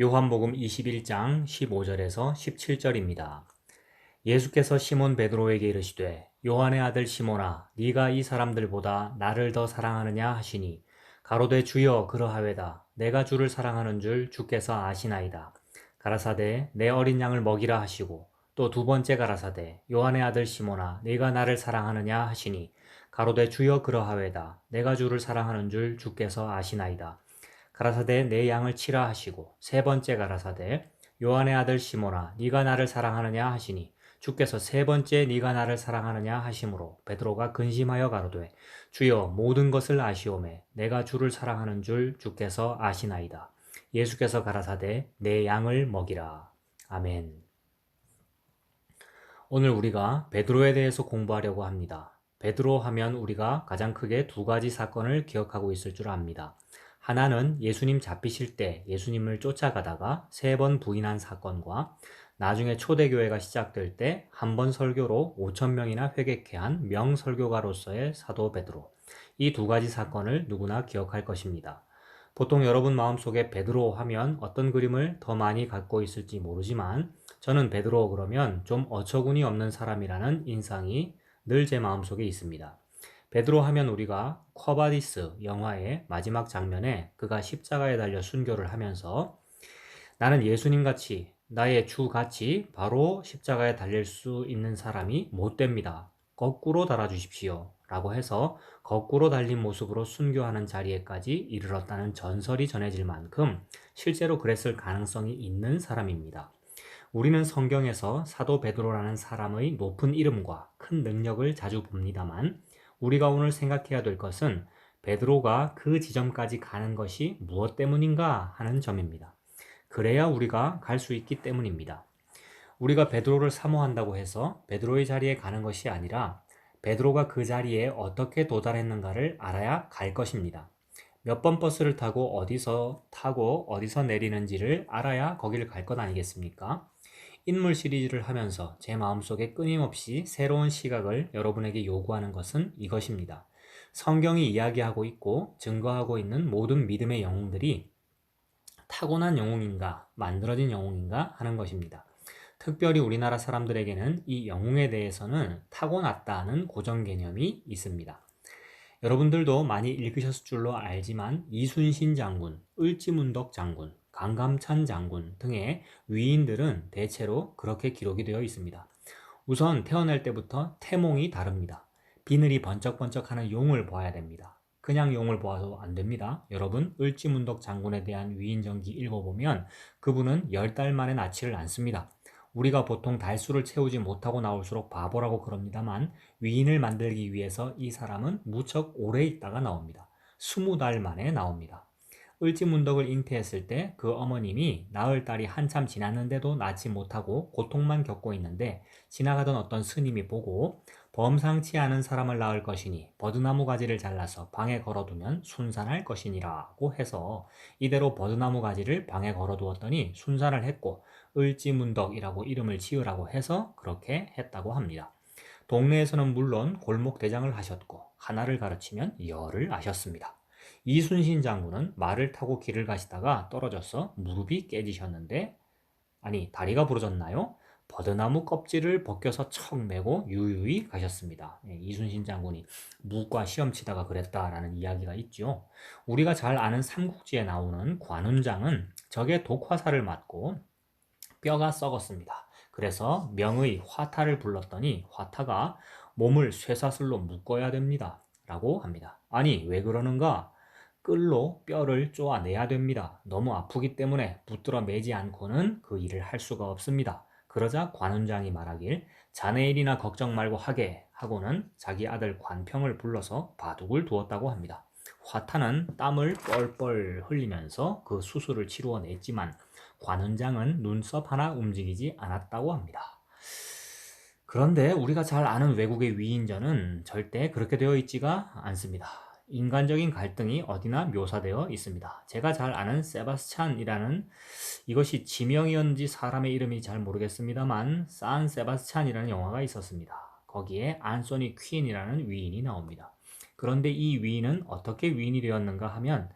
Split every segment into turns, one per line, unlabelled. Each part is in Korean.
요한복음 21장 15절에서 17절입니다. 예수께서 시몬 베드로에게 이르시되 요한의 아들 시몬아 네가 이 사람들보다 나를 더 사랑하느냐 하시니 가로되 주여 그러하외다. 내가 주를 사랑하는 줄 주께서 아시나이다. 가라사대 내 어린 양을 먹이라 하시고 또 두 번째 가라사대 요한의 아들 시몬아 네가 나를 사랑하느냐 하시니 가로되 주여 그러하외다. 내가 주를 사랑하는 줄 주께서 아시나이다. 가라사대 내 양을 치라 하시고 세 번째 가라사대 요한의 아들 시몬아 네가 나를 사랑하느냐 하시니 주께서 세 번째 네가 나를 사랑하느냐 하심으로 베드로가 근심하여 가로되 주여 모든 것을 아시오매 내가 주를 사랑하는 줄 주께서 아시나이다. 예수께서 가라사대 내 양을 먹이라. 아멘. 오늘 우리가 베드로에 대해서 공부하려고 합니다. 베드로 하면 우리가 가장 크게 두 가지 사건을 기억하고 있을 줄 압니다. 하나는 예수님 잡히실 때 예수님을 쫓아가다가 세 번 부인한 사건과 나중에 초대교회가 시작될 때 한 번 설교로 5천 명이나 회개케 한 명설교가로서의 사도 베드로. 이 두 가지 사건을 누구나 기억할 것입니다. 보통 여러분 마음속에 베드로 하면 어떤 그림을 더 많이 갖고 있을지 모르지만 저는 베드로 그러면 좀 어처구니 없는 사람이라는 인상이 늘 제 마음속에 있습니다. 베드로 하면 우리가 쿼바디스 영화의 마지막 장면에 그가 십자가에 달려 순교를 하면서 나는 예수님같이 나의 주같이 바로 십자가에 달릴 수 있는 사람이 못 됩니다. 거꾸로 달아주십시오. 라고 해서 거꾸로 달린 모습으로 순교하는 자리에까지 이르렀다는 전설이 전해질 만큼 실제로 그랬을 가능성이 있는 사람입니다. 우리는 성경에서 사도 베드로라는 사람의 높은 이름과 큰 능력을 자주 봅니다만 우리가 오늘 생각해야 될 것은 베드로가 그 지점까지 가는 것이 무엇 때문인가 하는 점입니다. 그래야 우리가 갈 수 있기 때문입니다. 우리가 베드로를 사모한다고 해서 베드로의 자리에 가는 것이 아니라 베드로가 그 자리에 어떻게 도달했는가를 알아야 갈 것입니다. 몇 번 버스를 타고 어디서 내리는지를 알아야 거기를 갈 것 아니겠습니까? 인물 시리즈를 하면서 제 마음속에 끊임없이 새로운 시각을 여러분에게 요구하는 것은 이것입니다. 성경이 이야기하고 있고 증거하고 있는 모든 믿음의 영웅들이 타고난 영웅인가, 만들어진 영웅인가 하는 것입니다. 특별히 우리나라 사람들에게는 이 영웅에 대해서는 타고났다는 고정 개념이 있습니다. 여러분들도 많이 읽으셨을 줄로 알지만 이순신 장군, 을지문덕 장군, 강감찬 장군 등의 위인들은 대체로 그렇게 기록이 되어 있습니다. 우선 태어날 때부터 태몽이 다릅니다. 비늘이 번쩍번쩍하는 용을 봐야 됩니다. 그냥 용을 보아도 안 됩니다. 여러분 을지문덕 장군에 대한 위인전기 읽어보면 그분은 10달 만에 낳지를 않습니다. 우리가 보통 달수를 채우지 못하고 나올수록 바보라고 그럽니다만 위인을 만들기 위해서 이 사람은 무척 오래 있다가 나옵니다. 20달 만에 나옵니다. 을지문덕을 잉태했을 때 그 어머님이 낳을 딸이 한참 지났는데도 낳지 못하고 고통만 겪고 있는데 지나가던 어떤 스님이 보고 범상치 않은 사람을 낳을 것이니 버드나무 가지를 잘라서 방에 걸어두면 순산할 것이니라고 해서 이대로 버드나무 가지를 방에 걸어두었더니 순산을 했고 을지문덕이라고 이름을 지으라고 해서 그렇게 했다고 합니다. 동네에서는 물론 골목대장을 하셨고 하나를 가르치면 열을 아셨습니다. 이순신 장군은 말을 타고 길을 가시다가 떨어져서 무릎이 깨지셨는데 다리가 부러졌나요? 버드나무 껍질을 벗겨서 척 메고 유유히 가셨습니다. 이순신 장군이 무과 시험 치다가 그랬다라는 이야기가 있죠. 우리가 잘 아는 삼국지에 나오는 관운장은 적의 독화살을 맞고 뼈가 썩었습니다. 그래서 명의 화타를 불렀더니 화타가 몸을 쇠사슬로 묶어야 됩니다. 라고 합니다. 아니 왜 그러는가? 끌로 뼈를 쪼아내야 됩니다. 너무 아프기 때문에 붙들어 매지 않고는 그 일을 할 수가 없습니다. 그러자 관운장이 말하길 자네 일이나 걱정 말고 하게 하고는 자기 아들 관평을 불러서 바둑을 두었다고 합니다. 화타는 땀을 뻘뻘 흘리면서 그 수술을 치루어냈지만 관운장은 눈썹 하나 움직이지 않았다고 합니다. 그런데 우리가 잘 아는 외국의 위인전은 절대 그렇게 되어 있지가 않습니다. 인간적인 갈등이 어디나 묘사되어 있습니다. 제가 잘 아는 세바스찬이라는 이것이 지명이었는지 사람의 이름인지 잘 모르겠습니다만 산 세바스찬이라는 영화가 있었습니다. 거기에 안소니 퀸이라는 위인이 나옵니다. 그런데 이 위인은 어떻게 위인이 되었는가 하면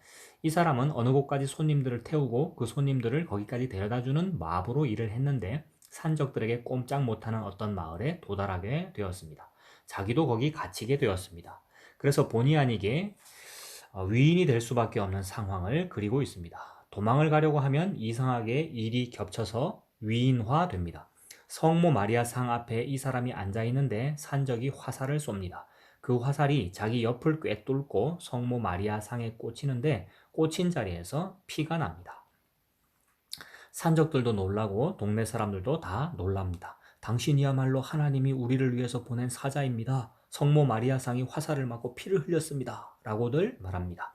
이 사람은 어느 곳까지 손님들을 태우고 그 손님들을 거기까지 데려다주는 마부로 일을 했는데 산적들에게 꼼짝 못하는 어떤 마을에 도달하게 되었습니다. 자기도 거기 갇히게 되었습니다. 그래서 본의 아니게 위인이 될 수밖에 없는 상황을 그리고 있습니다. 도망을 가려고 하면 이상하게 일이 겹쳐서 위인화됩니다. 성모 마리아 상 앞에 이 사람이 앉아 있는데 산적이 화살을 쏩니다. 그 화살이 자기 옆을 꿰뚫고 성모 마리아 상에 꽂히는데 꽂힌 자리에서 피가 납니다. 산적들도 놀라고 동네 사람들도 다 놀랍니다. 당신이야말로 하나님이 우리를 위해서 보낸 사자입니다. 성모 마리아 상이 화살을 맞고 피를 흘렸습니다. 라고들 말합니다.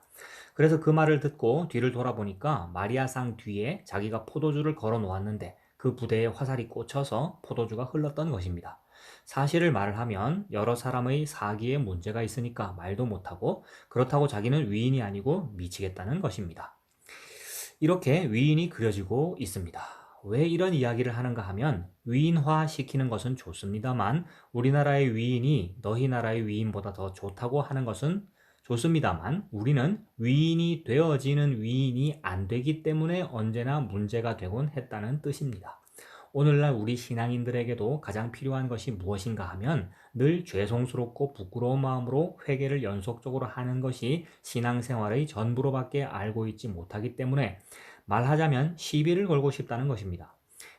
그래서 그 말을 듣고 뒤를 돌아보니까 마리아 상 뒤에 자기가 포도주를 걸어 놓았는데 그 부대에 화살이 꽂혀서 포도주가 흘렀던 것입니다. 사실을 말을 하면 여러 사람의 사기에 문제가 있으니까 말도 못하고 그렇다고 자기는 위인이 아니고 미치겠다는 것입니다. 이렇게 위인이 그려지고 있습니다. 왜 이런 이야기를 하는가 하면 위인화 시키는 것은 좋습니다만 우리나라의 위인이 너희 나라의 위인보다 더 좋다고 하는 것은 좋습니다만 우리는 위인이 되어지는 위인이 안 되기 때문에 언제나 문제가 되곤 했다는 뜻입니다. 오늘날 우리 신앙인들에게도 가장 필요한 것이 무엇인가 하면 늘 죄송스럽고 부끄러운 마음으로 회개를 연속적으로 하는 것이 신앙생활의 전부로밖에 알고 있지 못하기 때문에 말하자면 시비를 걸고 싶다는 것입니다.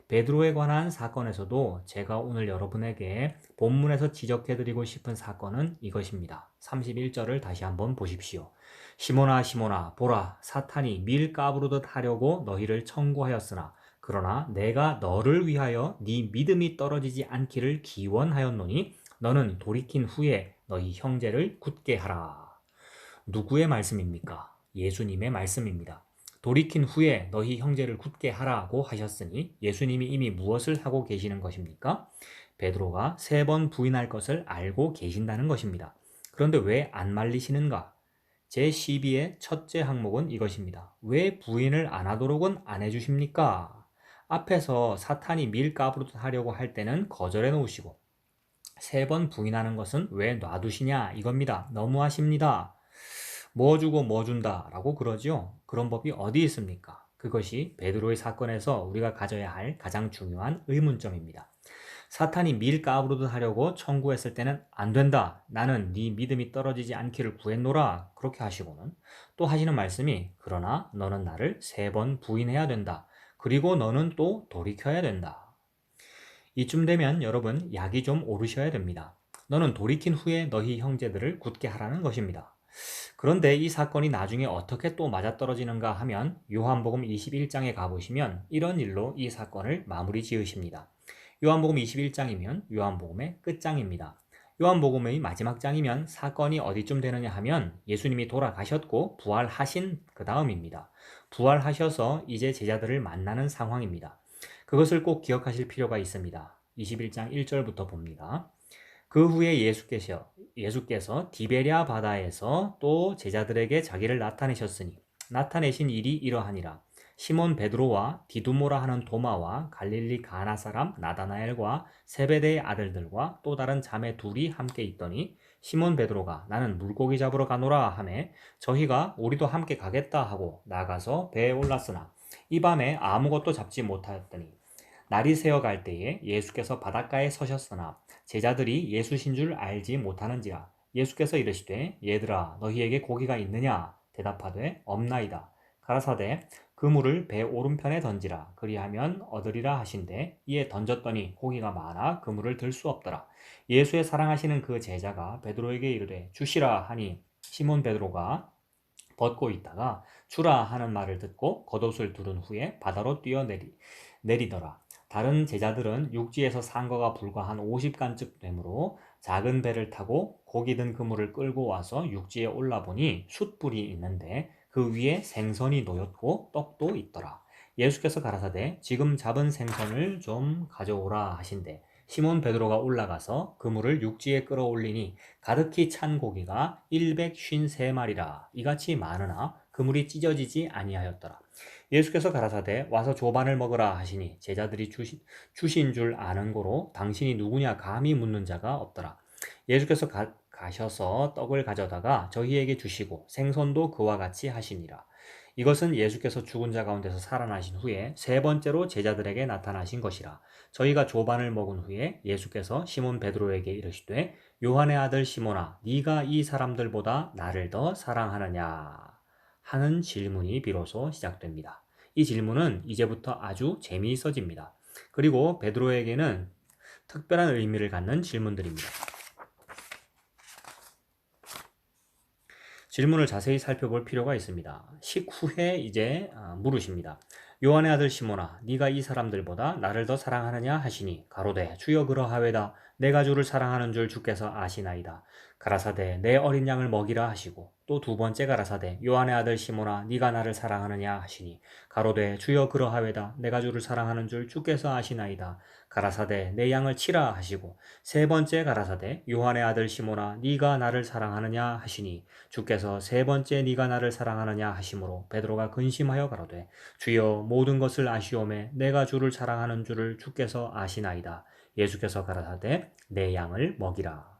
베드로에 관한 사건에서도 제가 오늘 여러분에게 본문에서 지적해드리고 싶은 사건은 이것입니다. 31절을 다시 한번 보십시오. 시몬아 시몬아 보라 사탄이 밀 까부르듯 하려고 너희를 청구하였으나 그러나 내가 너를 위하여 네 믿음이 떨어지지 않기를 기원하였노니 너는 돌이킨 후에 너희 형제를 굳게 하라. 누구의 말씀입니까? 예수님의 말씀입니다. 돌이킨 후에 너희 형제를 굳게 하라고 하셨으니 예수님이 이미 무엇을 하고 계시는 것입니까? 베드로가 3번 부인할 것을 알고 계신다는 것입니다. 그런데 왜 안 말리시는가? 제12의 첫째 항목은 이것입니다. 왜 부인을 안 하도록은 안 해주십니까? 앞에서 사탄이 밀가부르듯 하려고 할 때는 거절해 놓으시고 3번 부인하는 것은 왜 놔두시냐 이겁니다. 너무하십니다. 뭐 주고 뭐 준다 라고 그러지요. 그런 법이 어디 있습니까? 그것이 베드로의 사건에서 우리가 가져야 할 가장 중요한 의문점입니다. 사탄이 밀가부르듯 하려고 청구했을 때는 안 된다. 나는 네 믿음이 떨어지지 않기를 구했노라. 그렇게 하시고는 또 하시는 말씀이 그러나 너는 나를 3번 부인해야 된다. 그리고 너는 또 돌이켜야 된다. 이쯤 되면 여러분 약이 좀 오르셔야 됩니다. 너는 돌이킨 후에 너희 형제들을 굳게 하라는 것입니다. 그런데 이 사건이 나중에 어떻게 또 맞아떨어지는가 하면 요한복음 21장에 가보시면 이런 일로 이 사건을 마무리 지으십니다. 요한복음 21장이면 요한복음의 끝장입니다. 요한복음의 마지막 장이면 사건이 어디쯤 되느냐 하면 예수님이 돌아가셨고 부활하신 그 다음입니다. 부활하셔서 이제 제자들을 만나는 상황입니다. 그것을 꼭 기억하실 필요가 있습니다. 21장 1절부터 봅니다. 그 후에 예수께서 디베랴 바다에서 또 제자들에게 자기를 나타내셨으니 나타내신 일이 이러하니라. 시몬 베드로와 디두모라 하는 도마와 갈릴리 가나 사람 나다나엘과 세베대의 아들들과 또 다른 자매 둘이 함께 있더니 시몬 베드로가 나는 물고기 잡으러 가노라 하매 저희가 우리도 함께 가겠다 하고 나가서 배에 올랐으나 이 밤에 아무것도 잡지 못하였더니 날이 새어갈 때에 예수께서 바닷가에 서셨으나 제자들이 예수신 줄 알지 못하는지라. 예수께서 이르시되 얘들아 너희에게 고기가 있느냐 대답하되 없나이다. 가라사대 그물을 배 오른편에 던지라 그리하면 얻으리라 하신대 이에 던졌더니 고기가 많아 그물을 들 수 없더라. 예수의 사랑하시는 그 제자가 베드로에게 이르되 주시라 하니 시몬 베드로가 벗고 있다가 주라 하는 말을 듣고 겉옷을 두른 후에 바다로 뛰어내리더라. 다른 제자들은 육지에서 산 거가 불과 한 50간쯤 되므로 작은 배를 타고 고기 든 그물을 끌고 와서 육지에 올라보니 숯불이 있는데 그 위에 생선이 놓였고 떡도 있더라. 예수께서 가라사대 지금 잡은 생선을 좀 가져오라 하신대 시몬 베드로가 올라가서 그물을 육지에 끌어올리니 가득히 찬 고기가 153마리라 이같이 많으나 그물이 찢어지지 아니하였더라. 예수께서 가라사대 와서 조반을 먹으라 하시니 제자들이 주신 줄 아는 고로 당신이 누구냐 감히 묻는 자가 없더라. 예수께서 가셔서 떡을 가져다가 저희에게 주시고 생선도 그와 같이 하시니라. 이것은 예수께서 죽은 자 가운데서 살아나신 후에 세 번째로 제자들에게 나타나신 것이라. 저희가 조반을 먹은 후에 예수께서 시몬 베드로에게 이르시되 요한의 아들 시몬아 네가 이 사람들보다 나를 더 사랑하느냐 하는 질문이 비로소 시작됩니다. 이 질문은 이제부터 아주 재미있어집니다. 그리고 베드로에게는 특별한 의미를 갖는 질문들입니다. 질문을 자세히 살펴볼 필요가 있습니다. 식후에 이제 물으십니다. 요한의 아들 시몬아, 네가 이 사람들보다 나를 더 사랑하느냐 하시니 가로되 주여 그러하외다. 내가 주를 사랑하는 줄 주께서 아시나이다. 가라사대 내 어린 양을 먹이라 하시고 또 두 번째 가라사대 요한의 아들 시몬아, 네가 나를 사랑하느냐 하시니 가로되 주여 그러하외다. 내가 주를 사랑하는 줄 주께서 아시나이다. 가라사대 내 양을 치라 하시고 세 번째 가라사대 요한의 아들 시몬아, 네가 나를 사랑하느냐 하시니 주께서 세 번째 네가 나를 사랑하느냐 하심으로 베드로가 근심하여 가로되 주여 모든 것을 아시오매 내가 주를 사랑하는 줄을 주께서 아시나이다. 예수께서 가라사대 내 양을 먹이라.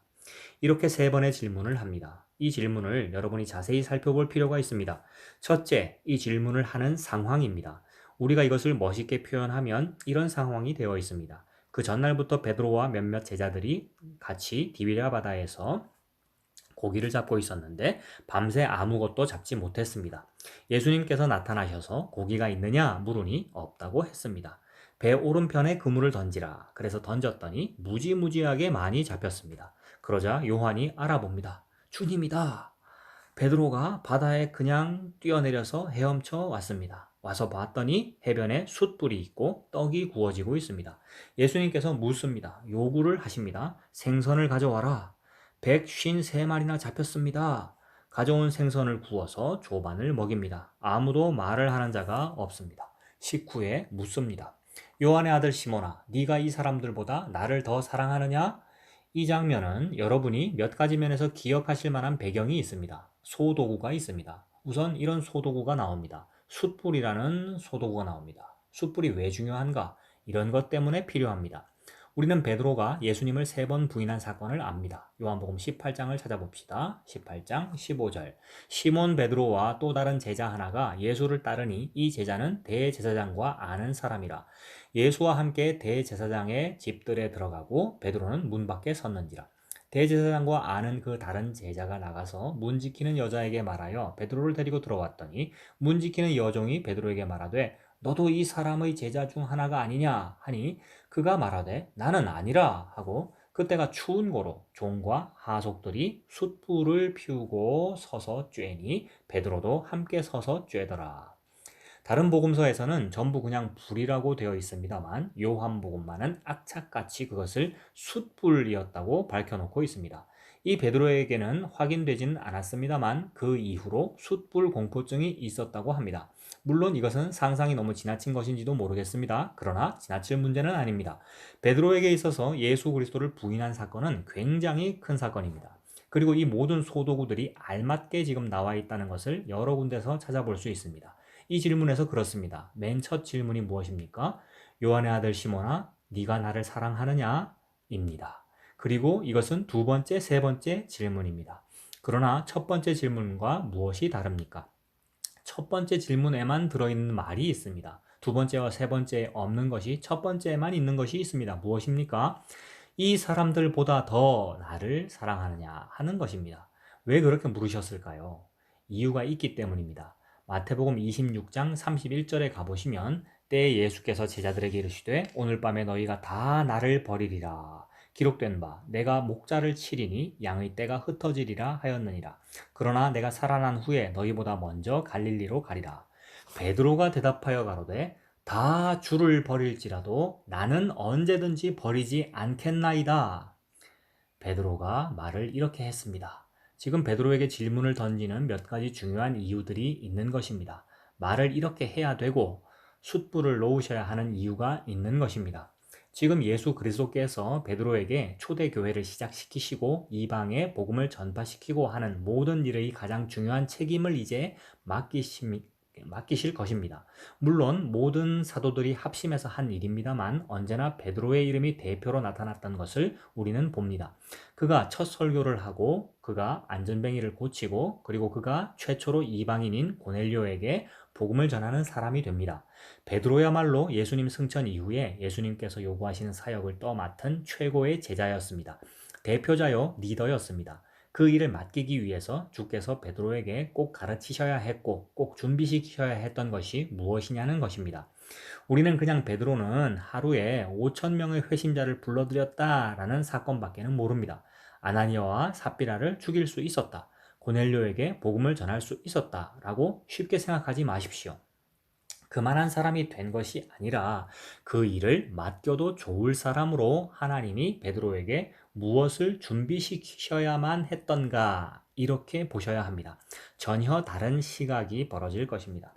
이렇게 세 번의 질문을 합니다. 이 질문을 여러분이 자세히 살펴볼 필요가 있습니다. 첫째, 이 질문을 하는 상황입니다. 우리가 이것을 멋있게 표현하면 이런 상황이 되어 있습니다. 그 전날부터 베드로와 몇몇 제자들이 같이 디비랴 바다에서 고기를 잡고 있었는데 밤새 아무것도 잡지 못했습니다. 예수님께서 나타나셔서 고기가 있느냐 물으니 없다고 했습니다. 배 오른편에 그물을 던지라. 그래서 던졌더니 무지무지하게 많이 잡혔습니다. 그러자 요한이 알아봅니다. 주님이다. 베드로가 바다에 그냥 뛰어내려서 헤엄쳐 왔습니다. 와서 봤더니 해변에 숯불이 있고 떡이 구워지고 있습니다. 예수님께서 묻습니다. 요구를 하십니다. 생선을 가져와라. 153마리나 잡혔습니다. 가져온 생선을 구워서 조반을 먹입니다. 아무도 말을 하는 자가 없습니다. 식후에 묻습니다. 요한의 아들 시몬아, 네가 이 사람들보다 나를 더 사랑하느냐? 이 장면은 여러분이 몇 가지 면에서 기억하실 만한 배경이 있습니다. 소도구가 있습니다. 우선 이런 소도구가 나옵니다. 숯불이라는 소도구가 나옵니다. 숯불이 왜 중요한가? 이런 것 때문에 필요합니다. 우리는 베드로가 예수님을 세 번 부인한 사건을 압니다. 요한복음 18장을 찾아봅시다. 18장 15절. 시몬 베드로와 또 다른 제자 하나가 예수를 따르니 이 제자는 대제사장과 아는 사람이라. 예수와 함께 대제사장의 집들에 들어가고 베드로는 문 밖에 섰는지라. 대제사장과 아는 그 다른 제자가 나가서 문 지키는 여자에게 말하여 베드로를 데리고 들어왔더니 문 지키는 여종이 베드로에게 말하되 너도 이 사람의 제자 중 하나가 아니냐 하니 그가 말하되 나는 아니라 하고 그때가 추운 고로 종과 하속들이 숯불을 피우고 서서 쬐니 베드로도 함께 서서 쬐더라. 다른 복음서에서는 전부 그냥 불이라고 되어 있습니다만 요한복음만은 악착같이 그것을 숯불이었다고 밝혀놓고 있습니다. 이 베드로에게는 확인되지는 않았습니다만 그 이후로 숯불 공포증이 있었다고 합니다. 물론 이것은 상상이 너무 지나친 것인지도 모르겠습니다. 그러나 지나칠 문제는 아닙니다. 베드로에게 있어서 예수 그리스도를 부인한 사건은 굉장히 큰 사건입니다. 그리고 이 모든 소도구들이 알맞게 지금 나와 있다는 것을 여러 군데서 찾아볼 수 있습니다. 이 질문에서 그렇습니다. 맨 첫 질문이 무엇입니까? 요한의 아들 시몬아, 네가 나를 사랑하느냐? 입니다. 그리고 이것은 두 번째, 세 번째 질문입니다. 그러나 첫 번째 질문과 무엇이 다릅니까? 첫 번째 질문에만 들어있는 말이 있습니다. 두 번째와 세 번째에 없는 것이 첫 번째에만 있는 것이 있습니다. 무엇입니까? 이 사람들보다 더 나를 사랑하느냐 하는 것입니다. 왜 그렇게 물으셨을까요? 이유가 있기 때문입니다. 마태복음 26장 31절에 가보시면 때에 예수께서 제자들에게 이르시되 오늘 밤에 너희가 다 나를 버리리라. 기록된 바 내가 목자를 치리니 양의 떼가 흩어지리라 하였느니라. 그러나 내가 살아난 후에 너희보다 먼저 갈릴리로 가리라. 베드로가 대답하여 가로되 다 주를 버릴지라도 나는 언제든지 버리지 않겠나이다. 베드로가 말을 이렇게 했습니다. 지금 베드로에게 질문을 던지는 몇 가지 중요한 이유들이 있는 것입니다. 말을 이렇게 해야 되고 숯불을 놓으셔야 하는 이유가 있는 것입니다. 지금 예수 그리스도께서 베드로에게 초대교회를 시작시키시고 이방에 복음을 전파시키고 하는 모든 일의 가장 중요한 책임을 이제 맡기실 것입니다. 물론 모든 사도들이 합심해서 한 일입니다만 언제나 베드로의 이름이 대표로 나타났던 것을 우리는 봅니다. 그가 첫 설교를 하고 그가 안전뱅이를 고치고 그리고 그가 최초로 이방인인 고넬료에게 복음을 전하는 사람이 됩니다. 베드로야말로 예수님 승천 이후에 예수님께서 요구하시는 사역을 떠맡은 최고의 제자였습니다. 대표자요 리더였습니다. 그 일을 맡기기 위해서 주께서 베드로에게 꼭 가르치셔야 했고 꼭 준비시키셔야 했던 것이 무엇이냐는 것입니다. 우리는 그냥 베드로는 하루에 5천 명의 회심자를 불러들였다라는 사건밖에는 모릅니다. 아나니아와 삽비라를 죽일 수 있었다. 고넬료에게 복음을 전할 수 있었다라고 쉽게 생각하지 마십시오. 그만한 사람이 된 것이 아니라 그 일을 맡겨도 좋을 사람으로 하나님이 베드로에게 무엇을 준비시키셔야만 했던가 이렇게 보셔야 합니다. 전혀 다른 시각이 벌어질 것입니다.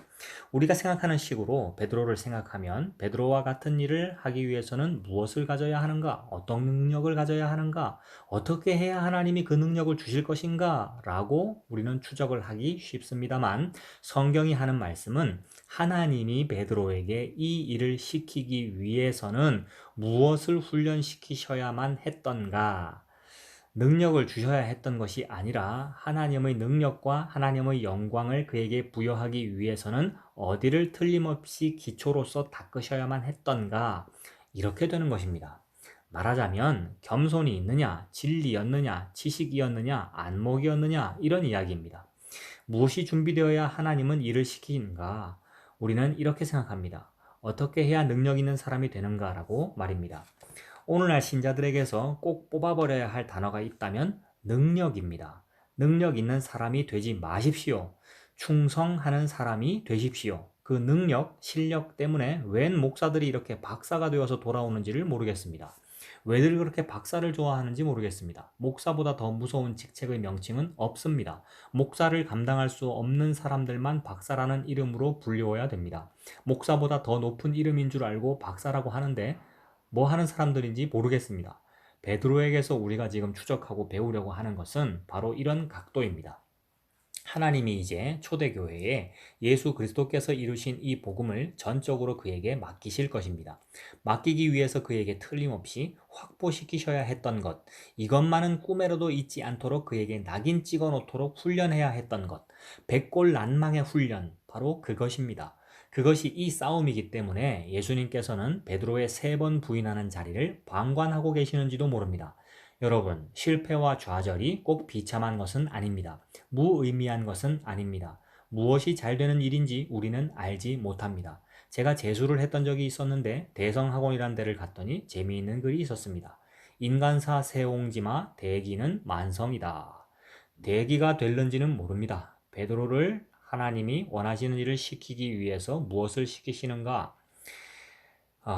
우리가 생각하는 식으로 베드로를 생각하면 베드로와 같은 일을 하기 위해서는 무엇을 가져야 하는가? 어떤 능력을 가져야 하는가? 어떻게 해야 하나님이 그 능력을 주실 것인가? 라고 우리는 추적을 하기 쉽습니다만 성경이 하는 말씀은 하나님이 베드로에게 이 일을 시키기 위해서는 무엇을 훈련시키셔야만 했던가? 능력을 주셔야 했던 것이 아니라 하나님의 능력과 하나님의 영광을 그에게 부여하기 위해서는 어디를 틀림없이 기초로서 닦으셔야만 했던가? 이렇게 되는 것입니다. 말하자면 겸손이 있느냐, 진리였느냐, 지식이었느냐, 안목이었느냐 이런 이야기입니다. 무엇이 준비되어야 하나님은 일을 시키는가? 우리는 이렇게 생각합니다. 어떻게 해야 능력 있는 사람이 되는가라고 말입니다. 오늘날 신자들에게서 꼭 뽑아버려야 할 단어가 있다면 능력입니다. 능력 있는 사람이 되지 마십시오. 충성하는 사람이 되십시오. 그 능력, 실력 때문에 웬 목사들이 이렇게 박사가 되어서 돌아오는지를 모르겠습니다. 왜들 그렇게 박사를 좋아하는지 모르겠습니다. 목사보다 더 무서운 직책의 명칭은 없습니다. 목사를 감당할 수 없는 사람들만 박사라는 이름으로 불려야 됩니다. 목사보다 더 높은 이름인 줄 알고 박사라고 하는데 뭐 하는 사람들인지 모르겠습니다. 베드로에게서 우리가 지금 추적하고 배우려고 하는 것은 바로 이런 각도입니다. 하나님이 이제 초대교회에 예수 그리스도께서 이루신 이 복음을 전적으로 그에게 맡기실 것입니다. 맡기기 위해서 그에게 틀림없이 확보시키셔야 했던 것, 이것만은 꿈에라도 잊지 않도록 그에게 낙인 찍어 놓도록 훈련해야 했던 것, 백골난망의 훈련, 바로 그것입니다. 그것이 이 싸움이기 때문에 예수님께서는 베드로의 3번 부인하는 자리를 방관하고 계시는지도 모릅니다. 여러분, 실패와 좌절이 꼭 비참한 것은 아닙니다. 무의미한 것은 아닙니다. 무엇이 잘 되는 일인지 우리는 알지 못합니다. 제가 재수를 했던 적이 있었는데 대성학원이란 데를 갔더니 재미있는 글이 있었습니다. 인간사 세옹지마 대기는 만성이다. 대기가 될는지는 모릅니다. 베드로를 하나님이 원하시는 일을 시키기 위해서 무엇을 시키시는가?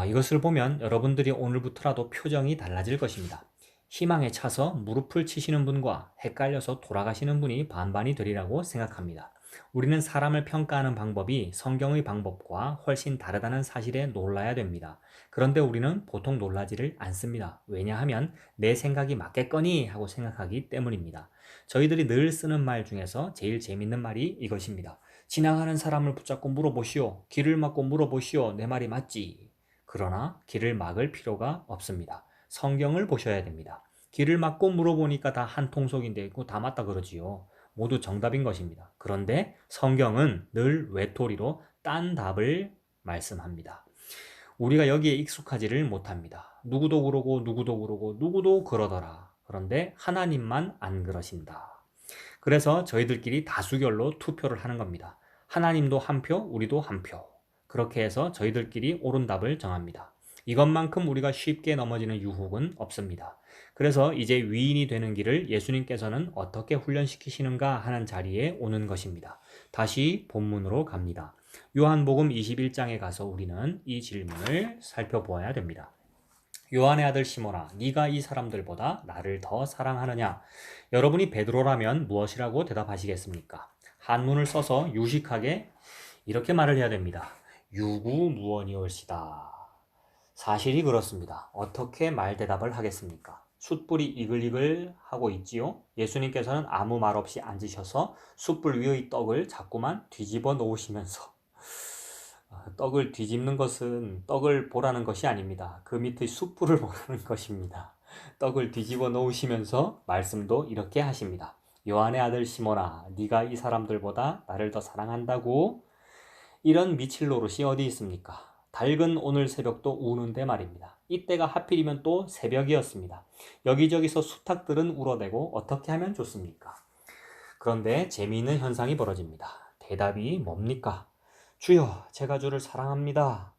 이것을 보면 여러분들이 오늘부터라도 표정이 달라질 것입니다. 희망에 차서 무릎을 치시는 분과 헷갈려서 돌아가시는 분이 반반이 되리라고 생각합니다. 우리는 사람을 평가하는 방법이 성경의 방법과 훨씬 다르다는 사실에 놀라야 됩니다. 그런데 우리는 보통 놀라지를 않습니다. 왜냐하면 내 생각이 맞겠거니 하고 생각하기 때문입니다. 저희들이 늘 쓰는 말 중에서 제일 재밌는 말이 이것입니다. 지나가는 사람을 붙잡고 물어보시오. 길을 막고 물어보시오. 내 말이 맞지? 그러나 길을 막을 필요가 없습니다. 성경을 보셔야 됩니다. 길을 막고 물어보니까 다 한 통속인데 다 맞다 그러지요. 모두 정답인 것입니다. 그런데 성경은 늘 외톨이로 딴 답을 말씀합니다. 우리가 여기에 익숙하지를 못합니다. 누구도 그러고 누구도 그러고 누구도 그러더라. 그런데 하나님만 안 그러신다. 그래서 저희들끼리 다수결로 투표를 하는 겁니다. 하나님도 한 표, 우리도 한 표. 그렇게 해서 저희들끼리 옳은 답을 정합니다. 이것만큼 우리가 쉽게 넘어지는 유혹은 없습니다. 그래서 이제 위인이 되는 길을 예수님께서는 어떻게 훈련시키시는가 하는 자리에 오는 것입니다. 다시 본문으로 갑니다. 요한복음 21장에 가서 우리는 이 질문을 살펴보아야 됩니다. 요한의 아들 시몬아, 네가 이 사람들보다 나를 더 사랑하느냐? 여러분이 베드로라면 무엇이라고 대답하시겠습니까? 한문을 써서 유식하게 이렇게 말을 해야 됩니다. 유구무원이올시다. 사실이 그렇습니다. 어떻게 말대답을 하겠습니까? 숯불이 이글이글 하고 있지요. 예수님께서는 아무 말 없이 앉으셔서 숯불 위의 떡을 자꾸만 뒤집어 놓으시면서 떡을 뒤집는 것은 떡을 보라는 것이 아닙니다. 그 밑의 숯불을 보라는 것입니다. 떡을 뒤집어 놓으시면서 말씀도 이렇게 하십니다. 요한의 아들 시몬아, 네가 이 사람들보다 나를 더 사랑한다고? 이런 미칠 노릇이 어디 있습니까? 밝은 오늘 새벽도 우는데 말입니다. 이때가 하필이면 또 새벽이었습니다. 여기저기서 수탉들은 울어대고 어떻게 하면 좋습니까? 그런데 재미있는 현상이 벌어집니다. 대답이 뭡니까? 주여, 제가 주를 사랑합니다.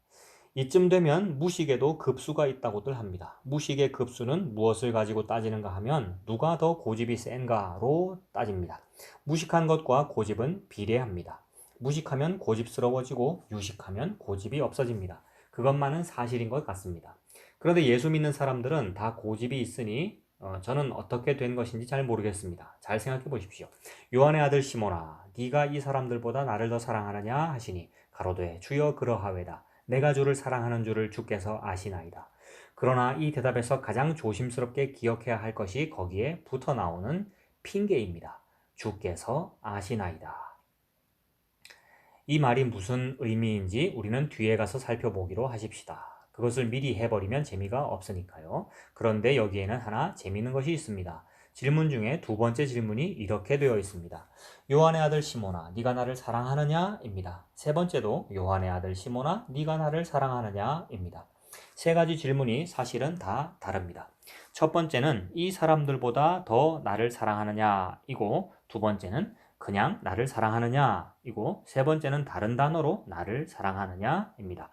이쯤 되면 무식에도 급수가 있다고들 합니다. 무식의 급수는 무엇을 가지고 따지는가 하면 누가 더 고집이 센가로 따집니다. 무식한 것과 고집은 비례합니다. 무식하면 고집스러워지고 유식하면 고집이 없어집니다. 그것만은 사실인 것 같습니다. 그런데 예수 믿는 사람들은 다 고집이 있으니 저는 어떻게 된 것인지 잘 모르겠습니다. 잘 생각해 보십시오. 요한의 아들 시몬아, 네가 이 사람들보다 나를 더 사랑하느냐 하시니 가로되 주여 그러하외다. 내가 주를 사랑하는 줄을 주께서 아시나이다. 그러나 이 대답에서 가장 조심스럽게 기억해야 할 것이 거기에 붙어 나오는 핑계입니다. 주께서 아시나이다. 이 말이 무슨 의미인지 우리는 뒤에 가서 살펴보기로 하십시다. 그것을 미리 해버리면 재미가 없으니까요. 그런데 여기에는 하나 재미있는 것이 있습니다. 질문 중에 두 번째 질문이 이렇게 되어 있습니다. 요한의 아들 시몬아, 네가 나를 사랑하느냐? 입니다. 세 번째도 요한의 아들 시몬아, 네가 나를 사랑하느냐? 입니다. 세 가지 질문이 사실은 다 다릅니다. 첫 번째는 이 사람들보다 더 나를 사랑하느냐? 이고 두 번째는 그냥 나를 사랑하느냐? 이고 세 번째는 다른 단어로 나를 사랑하느냐? 입니다.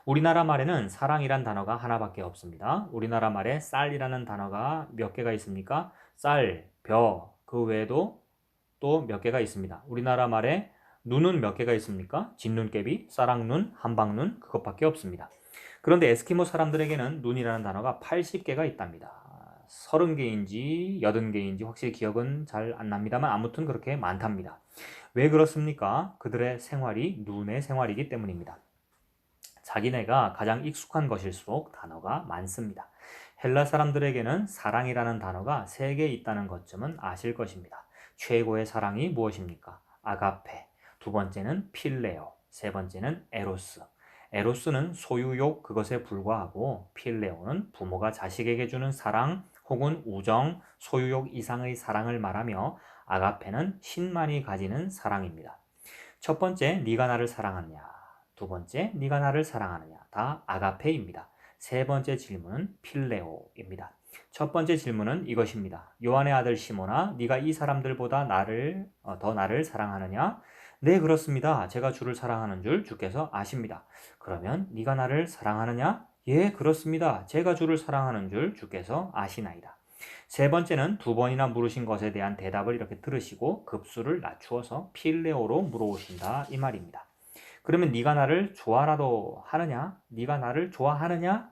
우리나라 말에는 사랑이란 단어가 하나밖에 없습니다. 우리나라 말에 쌀이라는 단어가 몇 개가 있습니까? 쌀, 벼, 그 외에도 또 몇 개가 있습니다. 우리나라 말에 눈은 몇 개가 있습니까? 진눈깨비, 쌀랑눈, 한방눈, 그것밖에 없습니다. 그런데 에스키모 사람들에게는 눈이라는 단어가 80개가 있답니다. 30개인지 80개인지 확실히 기억은 잘 안 납니다만 아무튼 그렇게 많답니다. 왜 그렇습니까? 그들의 생활이 눈의 생활이기 때문입니다. 자기네가 가장 익숙한 것일수록 단어가 많습니다. 헬라 사람들에게는 사랑이라는 단어가 3개 있다는 것쯤은 아실 것입니다. 최고의 사랑이 무엇입니까? 아가페, 두 번째는 필레오, 세 번째는 에로스. 에로스는 소유욕 그것에 불과하고 필레오는 부모가 자식에게 주는 사랑 혹은 우정, 소유욕 이상의 사랑을 말하며 아가페는 신만이 가지는 사랑입니다. 첫 번째, 네가 나를 사랑하느냐? 두 번째, 네가 나를 사랑하느냐? 다 아가페입니다. 세 번째 질문은 필레오입니다. 첫 번째 질문은 이것입니다. 요한의 아들 시몬아, 네가 이 사람들보다 더 나를 사랑하느냐? 네, 그렇습니다. 제가 주를 사랑하는 줄 주께서 아십니다. 그러면 네가 나를 사랑하느냐? 예, 그렇습니다. 제가 주를 사랑하는 줄 주께서 아시나이다. 세 번째는 두 번이나 물으신 것에 대한 대답을 이렇게 들으시고 급수를 낮추어서 필레오로 물어오신다 이 말입니다. 그러면 네가 나를 좋아라도 하느냐? 네가 나를 좋아하느냐?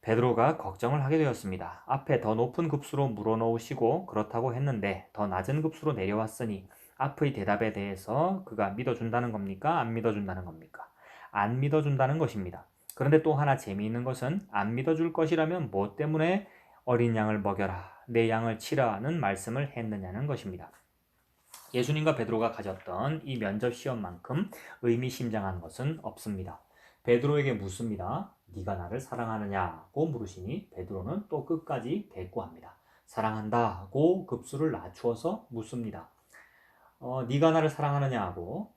베드로가 걱정을 하게 되었습니다. 앞에 더 높은 급수로 물어놓으시고 그렇다고 했는데 더 낮은 급수로 내려왔으니 앞의 대답에 대해서 그가 믿어준다는 겁니까? 안 믿어준다는 겁니까? 안 믿어준다는 것입니다. 그런데 또 하나 재미있는 것은 안 믿어줄 것이라면 뭐 때문에 어린 양을 먹여라, 내 양을 치라는 말씀을 했느냐는 것입니다. 예수님과 베드로가 가졌던 이 면접 시험만큼 의미심장한 것은 없습니다. 베드로에게 묻습니다. 네가 나를 사랑하느냐고 물으시니 베드로는 또 끝까지 대꾸합니다. 사랑한다고 급수를 낮추어서 묻습니다. 네가 나를 사랑하느냐고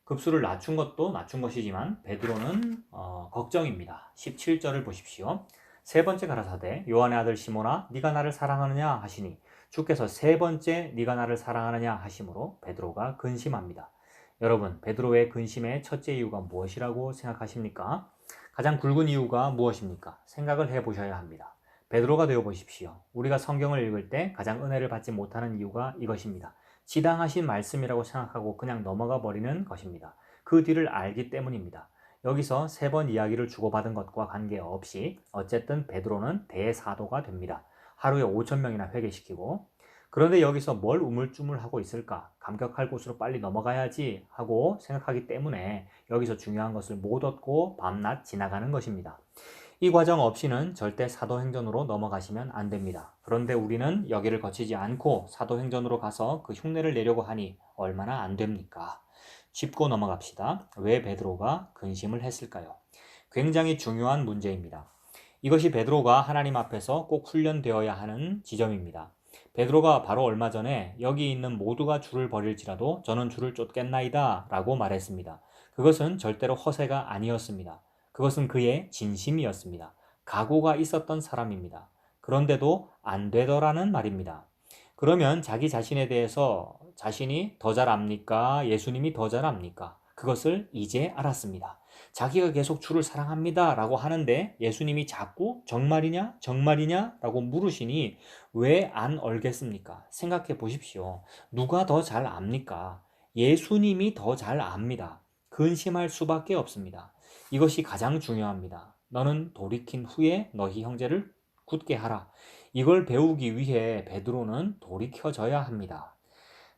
급수를 낮춘 것도 낮춘 것이지만 베드로는 걱정입니다. 17절을 보십시오. 세 번째 가라사대 요한의 아들 시몬아 네가 나를 사랑하느냐 하시니 주께서 세 번째 네가 나를 사랑하느냐 하심으로 베드로가 근심합니다. 여러분, 베드로의 근심의 첫째 이유가 무엇이라고 생각하십니까? 가장 굵은 이유가 무엇입니까? 생각을 해보셔야 합니다. 베드로가 되어 보십시오. 우리가 성경을 읽을 때 가장 은혜를 받지 못하는 이유가 이것입니다. 지당하신 말씀이라고 생각하고 그냥 넘어가 버리는 것입니다. 그 뒤를 알기 때문입니다. 여기서 세 번 이야기를 주고받은 것과 관계없이 어쨌든 베드로는 대사도가 됩니다. 하루에 5,000명이나 회개시키고, 그런데 여기서 뭘 우물쭈물하고 있을까? 감격할 곳으로 빨리 넘어가야지 하고 생각하기 때문에 여기서 중요한 것을 못 얻고 밤낮 지나가는 것입니다. 이 과정 없이는 절대 사도행전으로 넘어가시면 안 됩니다. 그런데 우리는 여기를 거치지 않고 사도행전으로 가서 그 흉내를 내려고 하니 얼마나 안 됩니까? 짚고 넘어갑시다. 왜 베드로가 근심을 했을까요? 굉장히 중요한 문제입니다. 이것이 베드로가 하나님 앞에서 꼭 훈련되어야 하는 지점입니다. 베드로가 바로 얼마 전에 여기 있는 모두가 주를 버릴지라도 저는 주를 쫓겠나이다 라고 말했습니다. 그것은 절대로 허세가 아니었습니다. 그것은 그의 진심이었습니다. 각오가 있었던 사람입니다. 그런데도 안 되더라는 말입니다. 그러면 자기 자신에 대해서 자신이 더 잘 압니까? 예수님이 더 잘 압니까? 그것을 이제 알았습니다. 자기가 계속 주를 사랑합니다 라고 하는데 예수님이 자꾸 정말이냐? 정말이냐? 라고 물으시니 왜 안 얼겠습니까? 생각해 보십시오. 누가 더 잘 압니까? 예수님이 더 잘 압니다. 근심할 수밖에 없습니다. 이것이 가장 중요합니다. 너는 돌이킨 후에 너희 형제를 굳게 하라. 이걸 배우기 위해 베드로는 돌이켜져야 합니다.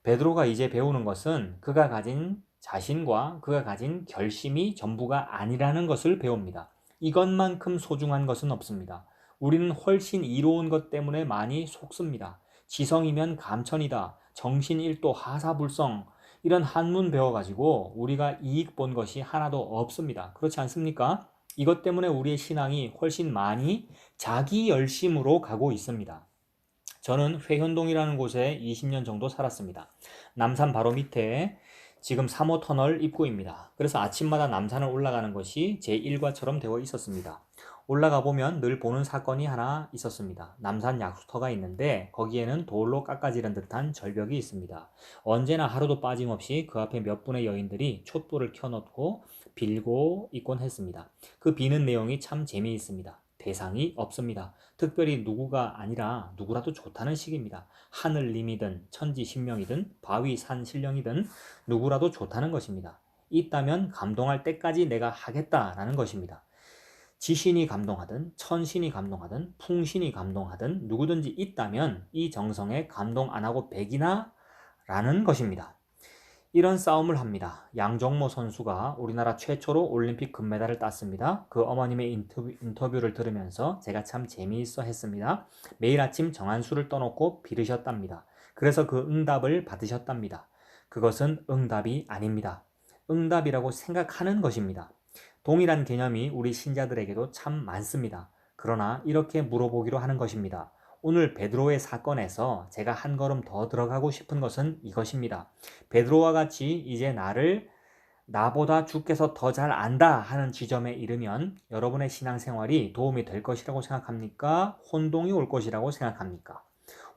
베드로가 이제 배우는 것은 그가 가진 자신과 그가 가진 결심이 전부가 아니라는 것을 배웁니다. 이것만큼 소중한 것은 없습니다. 우리는 훨씬 이로운 것 때문에 많이 속습니다. 지성이면 감천이다. 정신일도 하사불성. 이런 한문 배워가지고 우리가 이익 본 것이 하나도 없습니다. 그렇지 않습니까? 이것 때문에 우리의 신앙이 훨씬 많이 자기 열심으로 가고 있습니다. 저는 회현동이라는 곳에 20년 정도 살았습니다. 남산 바로 밑에 지금 3호 터널 입구입니다. 그래서 아침마다 남산을 올라가는 것이 제 일과처럼 되어 있었습니다. 올라가 보면 늘 보는 사건이 하나 있었습니다. 남산 약수터가 있는데 거기에는 돌로 깎아지른 듯한 절벽이 있습니다. 언제나 하루도 빠짐없이 그 앞에 몇 분의 여인들이 촛불을 켜놓고 빌고 있곤 했습니다. 그 비는 내용이 참 재미있습니다. 대상이 없습니다. 특별히 누구가 아니라 누구라도 좋다는 식입니다. 하늘님이든 천지신명이든 바위 산신령이든 누구라도 좋다는 것입니다. 있다면 감동할 때까지 내가 하겠다라는 것입니다. 지신이 감동하든 천신이 감동하든 풍신이 감동하든 누구든지 있다면 이 정성에 감동 안 하고 백이나 라는 것입니다. 이런 싸움을 합니다. 양정모 선수가 우리나라 최초로 올림픽 금메달을 땄습니다. 그 어머님의 인터뷰를 들으면서 제가 참 재미있어 했습니다. 매일 아침 정한수를 떠놓고 빌으셨답니다. 그래서 그 응답을 받으셨답니다. 그것은 응답이 아닙니다. 응답이라고 생각하는 것입니다. 동일한 개념이 우리 신자들에게도 참 많습니다. 그러나 이렇게 물어보기로 하는 것입니다. 오늘 베드로의 사건에서 제가 한 걸음 더 들어가고 싶은 것은 이것입니다. 베드로와 같이 이제 나보다 주께서 더 잘 안다 하는 지점에 이르면 여러분의 신앙생활이 도움이 될 것이라고 생각합니까? 혼동이 올 것이라고 생각합니까?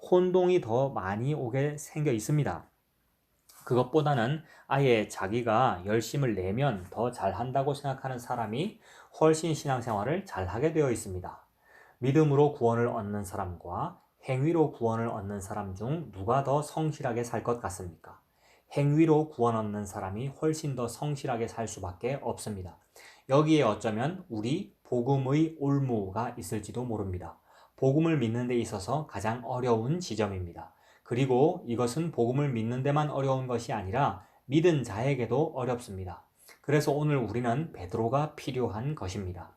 혼동이 더 많이 오게 생겨 있습니다. 그것보다는 아예 자기가 열심을 내면 더 잘한다고 생각하는 사람이 훨씬 신앙생활을 잘하게 되어 있습니다. 믿음으로 구원을 얻는 사람과 행위로 구원을 얻는 사람 중 누가 더 성실하게 살 것 같습니까? 행위로 구원 얻는 사람이 훨씬 더 성실하게 살 수밖에 없습니다. 여기에 어쩌면 우리 복음의 올무가 있을지도 모릅니다. 복음을 믿는 데 있어서 가장 어려운 지점입니다. 그리고 이것은 복음을 믿는 데만 어려운 것이 아니라 믿은 자에게도 어렵습니다. 그래서 오늘 우리는 베드로가 필요한 것입니다.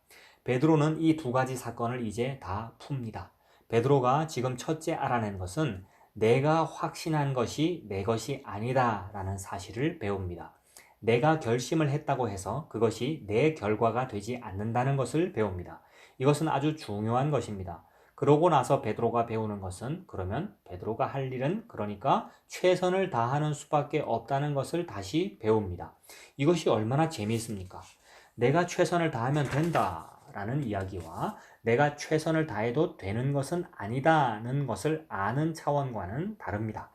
베드로는 이 두 가지 사건을 이제 다 풉니다. 베드로가 지금 첫째 알아낸 것은 내가 확신한 것이 내 것이 아니다 라는 사실을 배웁니다. 내가 결심을 했다고 해서 그것이 내 결과가 되지 않는다는 것을 배웁니다. 이것은 아주 중요한 것입니다. 그러고 나서 베드로가 배우는 것은 그러면 베드로가 할 일은 그러니까 최선을 다하는 수밖에 없다는 것을 다시 배웁니다. 이것이 얼마나 재미있습니까? 내가 최선을 다하면 된다 라는 이야기와 내가 최선을 다해도 되는 것은 아니다는 것을 아는 차원과는 다릅니다.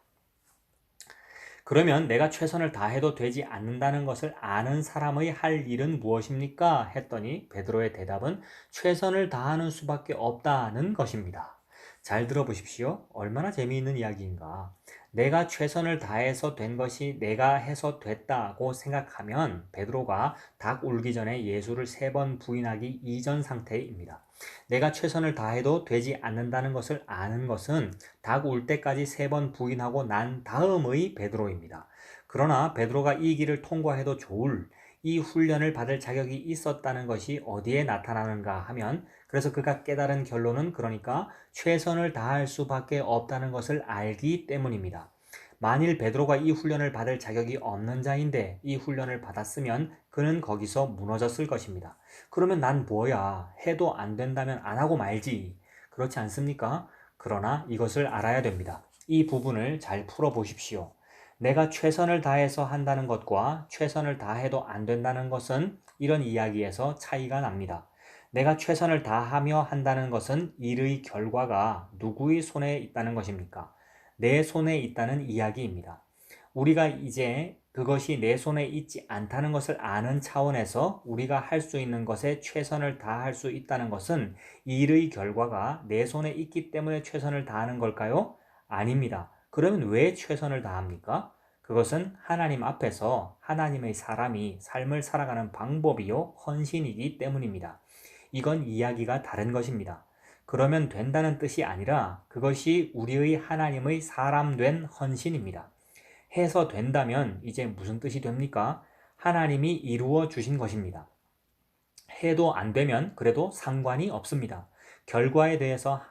그러면 내가 최선을 다해도 되지 않는다는 것을 아는 사람의 할 일은 무엇입니까? 했더니 베드로의 대답은 최선을 다하는 수밖에 없다는 것입니다. 잘 들어보십시오. 얼마나 재미있는 이야기인가. 내가 최선을 다해서 된 것이 내가 해서 됐다고 생각하면 베드로가 닭 울기 전에 예수를 3번 부인하기 이전 상태입니다. 내가 최선을 다해도 되지 않는다는 것을 아는 것은 닭 울 때까지 3번 부인하고 난 다음의 베드로입니다. 그러나 베드로가 이 길을 통과해도 좋을 이 훈련을 받을 자격이 있었다는 것이 어디에 나타나는가 하면 그래서 그가 깨달은 결론은 그러니까 최선을 다할 수밖에 없다는 것을 알기 때문입니다. 만일 베드로가 이 훈련을 받을 자격이 없는 자인데 이 훈련을 받았으면 그는 거기서 무너졌을 것입니다. 그러면 난 뭐야? 해도 안 된다면 안 하고 말지. 그렇지 않습니까? 그러나 이것을 알아야 됩니다. 이 부분을 잘 풀어보십시오. 내가 최선을 다해서 한다는 것과 최선을 다해도 안 된다는 것은 이런 이야기에서 차이가 납니다. 내가 최선을 다하며 한다는 것은 일의 결과가 누구의 손에 있다는 것입니까? 내 손에 있다는 이야기입니다. 우리가 이제 그것이 내 손에 있지 않다는 것을 아는 차원에서 우리가 할 수 있는 것에 최선을 다할 수 있다는 것은 일의 결과가 내 손에 있기 때문에 최선을 다하는 걸까요? 아닙니다. 그러면 왜 최선을 다합니까? 그것은 하나님 앞에서 하나님의 사람이 삶을 살아가는 방법이요, 헌신이기 때문입니다. 이건 이야기가 다른 것입니다. 그러면 된다는 뜻이 아니라 그것이 우리의 하나님의 사람 된 헌신입니다. 해서 된다면 이제 무슨 뜻이 됩니까? 하나님이 이루어 주신 것입니다. 해도 안 되면 그래도 상관이 없습니다. 결과에 대해서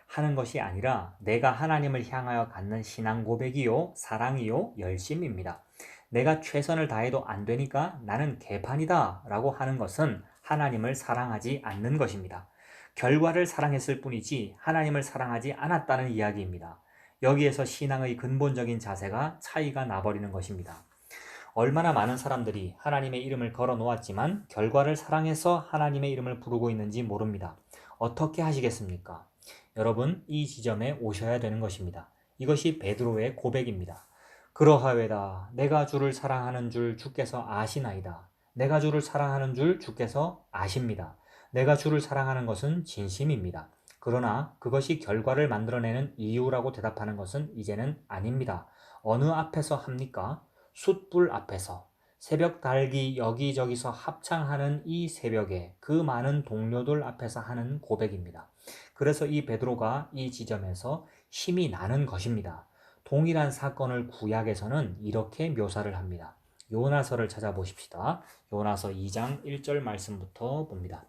하는 것이 아니라 내가 하나님을 향하여 갖는 신앙 고백이요, 사랑이요, 열심입니다. 내가 최선을 다해도 안 되니까 나는 개판이다 라고 하는 것은 하나님을 사랑하지 않는 것입니다. 결과를 사랑했을 뿐이지 하나님을 사랑하지 않았다는 이야기입니다. 여기에서 신앙의 근본적인 자세가 차이가 나버리는 것입니다. 얼마나 많은 사람들이 하나님의 이름을 걸어 놓았지만 결과를 사랑해서 하나님의 이름을 부르고 있는지 모릅니다. 어떻게 하시겠습니까? 여러분, 이 지점에 오셔야 되는 것입니다. 이것이 베드로의 고백입니다. 그러하외다. 내가 주를 사랑하는 줄 주께서 아시나이다. 내가 주를 사랑하는 줄 주께서 아십니다. 내가 주를 사랑하는 것은 진심입니다. 그러나 그것이 결과를 만들어내는 이유라고 대답하는 것은 이제는 아닙니다. 어느 앞에서 합니까? 숯불 앞에서, 새벽 달기 여기저기서 합창하는 이 새벽에 그 많은 동료들 앞에서 하는 고백입니다. 그래서 이 베드로가 이 지점에서 힘이 나는 것입니다. 동일한 사건을 구약에서는 이렇게 묘사를 합니다. 요나서를 찾아보십시다. 요나서 2장 1절 말씀부터 봅니다.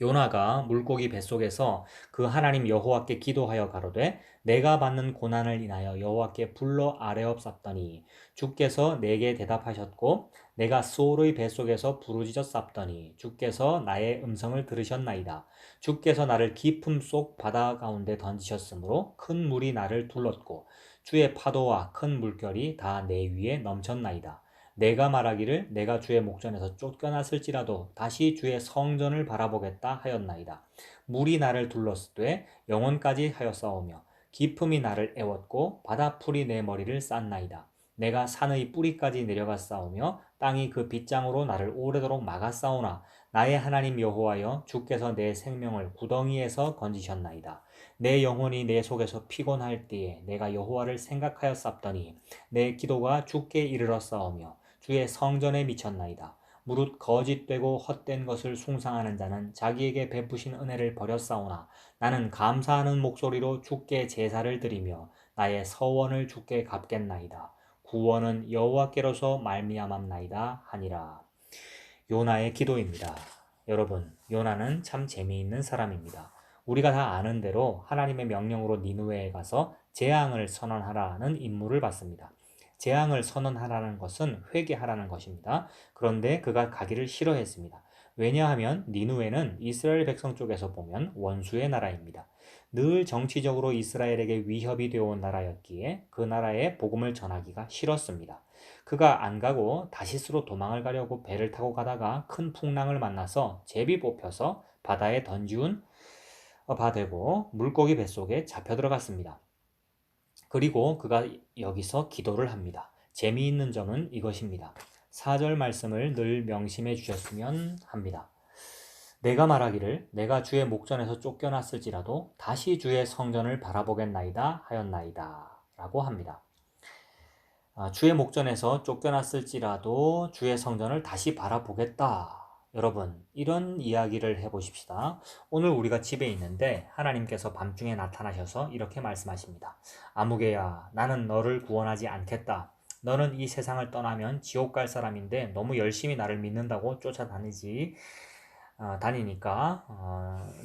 요나가 물고기 뱃속에서 그 하나님 여호와께 기도하여 가로되 내가 받는 고난을 인하여 여호와께 불러 아뢰옵사더니 주께서 내게 대답하셨고 내가 소울의 뱃속에서 부르짖어 쌉더니 주께서 나의 음성을 들으셨나이다. 주께서 나를 깊음 속 바다 가운데 던지셨으므로 큰 물이 나를 둘렀고 주의 파도와 큰 물결이 다 내 위에 넘쳤나이다. 내가 말하기를 내가 주의 목전에서 쫓겨났을지라도 다시 주의 성전을 바라보겠다 하였나이다. 물이 나를 둘렀으되 영혼까지 하였사오며 깊음이 나를 애웠고 바다풀이 내 머리를 쌌나이다. 내가 산의 뿌리까지 내려갔사오며 땅이 그 빗장으로 나를 오래도록 막았사오나 나의 하나님 여호와여 주께서 내 생명을 구덩이에서 건지셨나이다. 내 영혼이 내 속에서 피곤할 때에 내가 여호와를 생각하였사더니 내 기도가 주께 이르렀사오며 주의 성전에 미쳤나이다. 무릇 거짓되고 헛된 것을 숭상하는 자는 자기에게 베푸신 은혜를 버렸사오나 나는 감사하는 목소리로 주께 제사를 드리며 나의 서원을 주께 갚겠나이다. 구원은 여호와께로서 말미암았나이다 하니라. 요나의 기도입니다. 여러분, 요나는 참 재미있는 사람입니다. 우리가 다 아는 대로 하나님의 명령으로 니느웨에 가서 재앙을 선언하라는 임무를 받습니다. 재앙을 선언하라는 것은 회개하라는 것입니다. 그런데 그가 가기를 싫어했습니다. 왜냐하면 니느웨는 이스라엘 백성 쪽에서 보면 원수의 나라입니다. 늘 정치적으로 이스라엘에게 위협이 되어온 나라였기에 그 나라에 복음을 전하기가 싫었습니다. 그가 안 가고 다시스로 도망을 가려고 배를 타고 가다가 큰 풍랑을 만나서 제비 뽑혀서 바다에 던지운 바 되고 물고기 뱃속에 잡혀 들어갔습니다. 그리고 그가 여기서 기도를 합니다. 재미있는 점은 이것입니다. 4절 말씀을 늘 명심해 주셨으면 합니다. 내가 말하기를 내가 주의 목전에서 쫓겨났을지라도 다시 주의 성전을 바라보겠나이다 하였나이다 라고 합니다. 주의 목전에서 쫓겨났을지라도 주의 성전을 다시 바라보겠다. 여러분, 이런 이야기를 해보십시다. 오늘 우리가 집에 있는데 하나님께서 밤중에 나타나셔서 이렇게 말씀하십니다. 아무개야, 나는 너를 구원하지 않겠다. 너는 이 세상을 떠나면 지옥 갈 사람인데 너무 열심히 나를 믿는다고 다니니까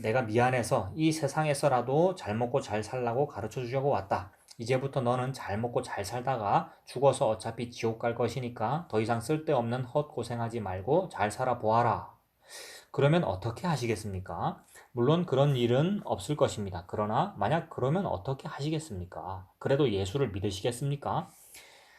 내가 미안해서 이 세상에서라도 잘 먹고 잘 살라고 가르쳐 주려고 왔다. 이제부터 너는 잘 먹고 잘 살다가 죽어서 어차피 지옥 갈 것이니까 더 이상 쓸데없는 헛고생하지 말고 잘 살아보아라. 그러면 어떻게 하시겠습니까? 물론 그런 일은 없을 것입니다. 그러나 만약 그러면 어떻게 하시겠습니까? 그래도 예수를 믿으시겠습니까?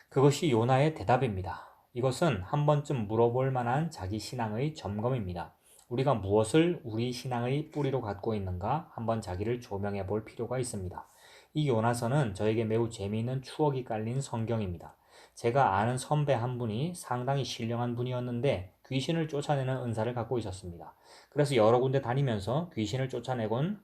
그것이 요나의 대답입니다. 이것은 한 번쯤 물어볼 만한 자기 신앙의 점검입니다. 우리가 무엇을 우리 신앙의 뿌리로 갖고 있는가 한번 자기를 조명해 볼 필요가 있습니다. 이 요나서는 저에게 매우 재미있는 추억이 깔린 성경입니다. 제가 아는 선배 한 분이 상당히 신령한 분이었는데 귀신을 쫓아내는 은사를 갖고 있었습니다. 그래서 여러 군데 다니면서 귀신을 쫓아내곤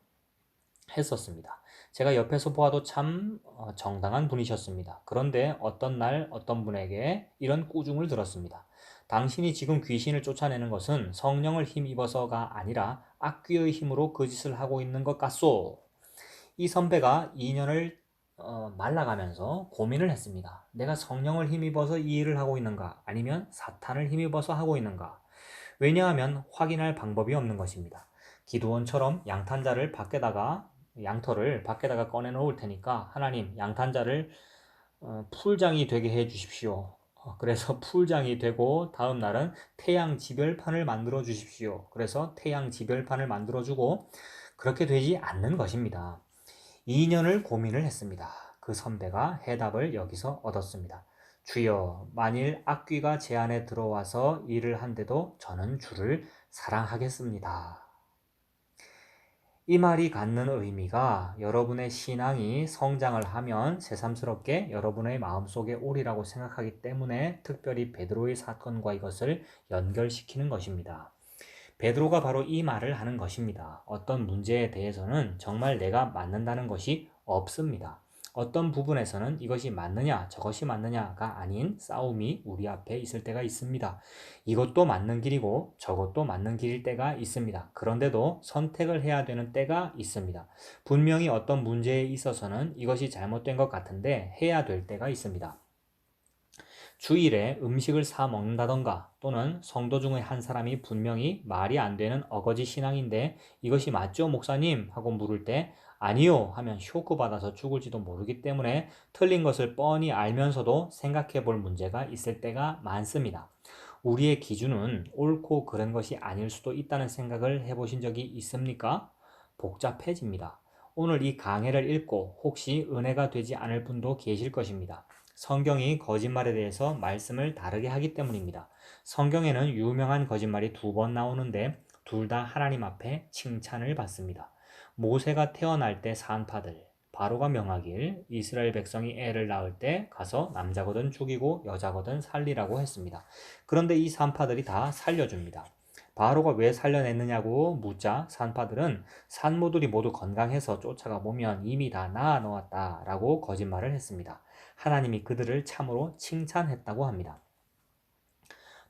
했었습니다. 제가 옆에서 보아도 참 정당한 분이셨습니다. 그런데 어떤 날 어떤 분에게 이런 꾸중을 들었습니다. 당신이 지금 귀신을 쫓아내는 것은 성령을 힘입어서가 아니라 악귀의 힘으로 그 짓을 하고 있는 것 같소. 이 선배가 2년을 말라가면서 고민을 했습니다. 내가 성령을 힘입어서 이 일을 하고 있는가? 아니면 사탄을 힘입어서 하고 있는가? 왜냐하면 확인할 방법이 없는 것입니다. 기도원처럼 양털을 밖에다가 꺼내 놓을 테니까 하나님 양탄자를 풀장이 되게 해 주십시오. 그래서 풀장이 되고 다음 날은 태양 지별판을 만들어 주십시오. 그래서 태양 지별판을 만들어 주고 그렇게 되지 않는 것입니다. 2년을 고민을 했습니다. 그 선배가 해답을 여기서 얻었습니다. 주여, 만일 악귀가 제 안에 들어와서 일을 한데도 저는 주를 사랑하겠습니다. 이 말이 갖는 의미가 여러분의 신앙이 성장을 하면 새삼스럽게 여러분의 마음속에 오리라고 생각하기 때문에 특별히 베드로의 사건과 이것을 연결시키는 것입니다. 베드로가 바로 이 말을 하는 것입니다. 어떤 문제에 대해서는 정말 내가 맞는다는 것이 없습니다. 어떤 부분에서는 이것이 맞느냐 저것이 맞느냐가 아닌 싸움이 우리 앞에 있을 때가 있습니다. 이것도 맞는 길이고 저것도 맞는 길일 때가 있습니다. 그런데도 선택을 해야 되는 때가 있습니다. 분명히 어떤 문제에 있어서는 이것이 잘못된 것 같은데 해야 될 때가 있습니다. 주일에 음식을 사 먹는다던가 또는 성도 중의 한 사람이 분명히 말이 안 되는 어거지 신앙인데 이것이 맞죠 목사님? 하고 물을 때 아니요 하면 쇼크 받아서 죽을지도 모르기 때문에 틀린 것을 뻔히 알면서도 생각해 볼 문제가 있을 때가 많습니다. 우리의 기준은 옳고 그른 것이 아닐 수도 있다는 생각을 해보신 적이 있습니까? 복잡해집니다. 오늘 이 강해를 읽고 혹시 은혜가 되지 않을 분도 계실 것입니다. 성경이 거짓말에 대해서 말씀을 다르게 하기 때문입니다. 성경에는 유명한 거짓말이 2번 나오는데 둘 다 하나님 앞에 칭찬을 받습니다. 모세가 태어날 때 산파들, 바로가 명하길 이스라엘 백성이 애를 낳을 때 가서 남자거든 죽이고 여자거든 살리라고 했습니다. 그런데 이 산파들이 다 살려줍니다. 바로가 왜 살려냈느냐고 묻자 산파들은 산모들이 모두 건강해서 쫓아가 보면 이미 다 낳아 놓았다 라고 거짓말을 했습니다. 하나님이 그들을 참으로 칭찬했다고 합니다.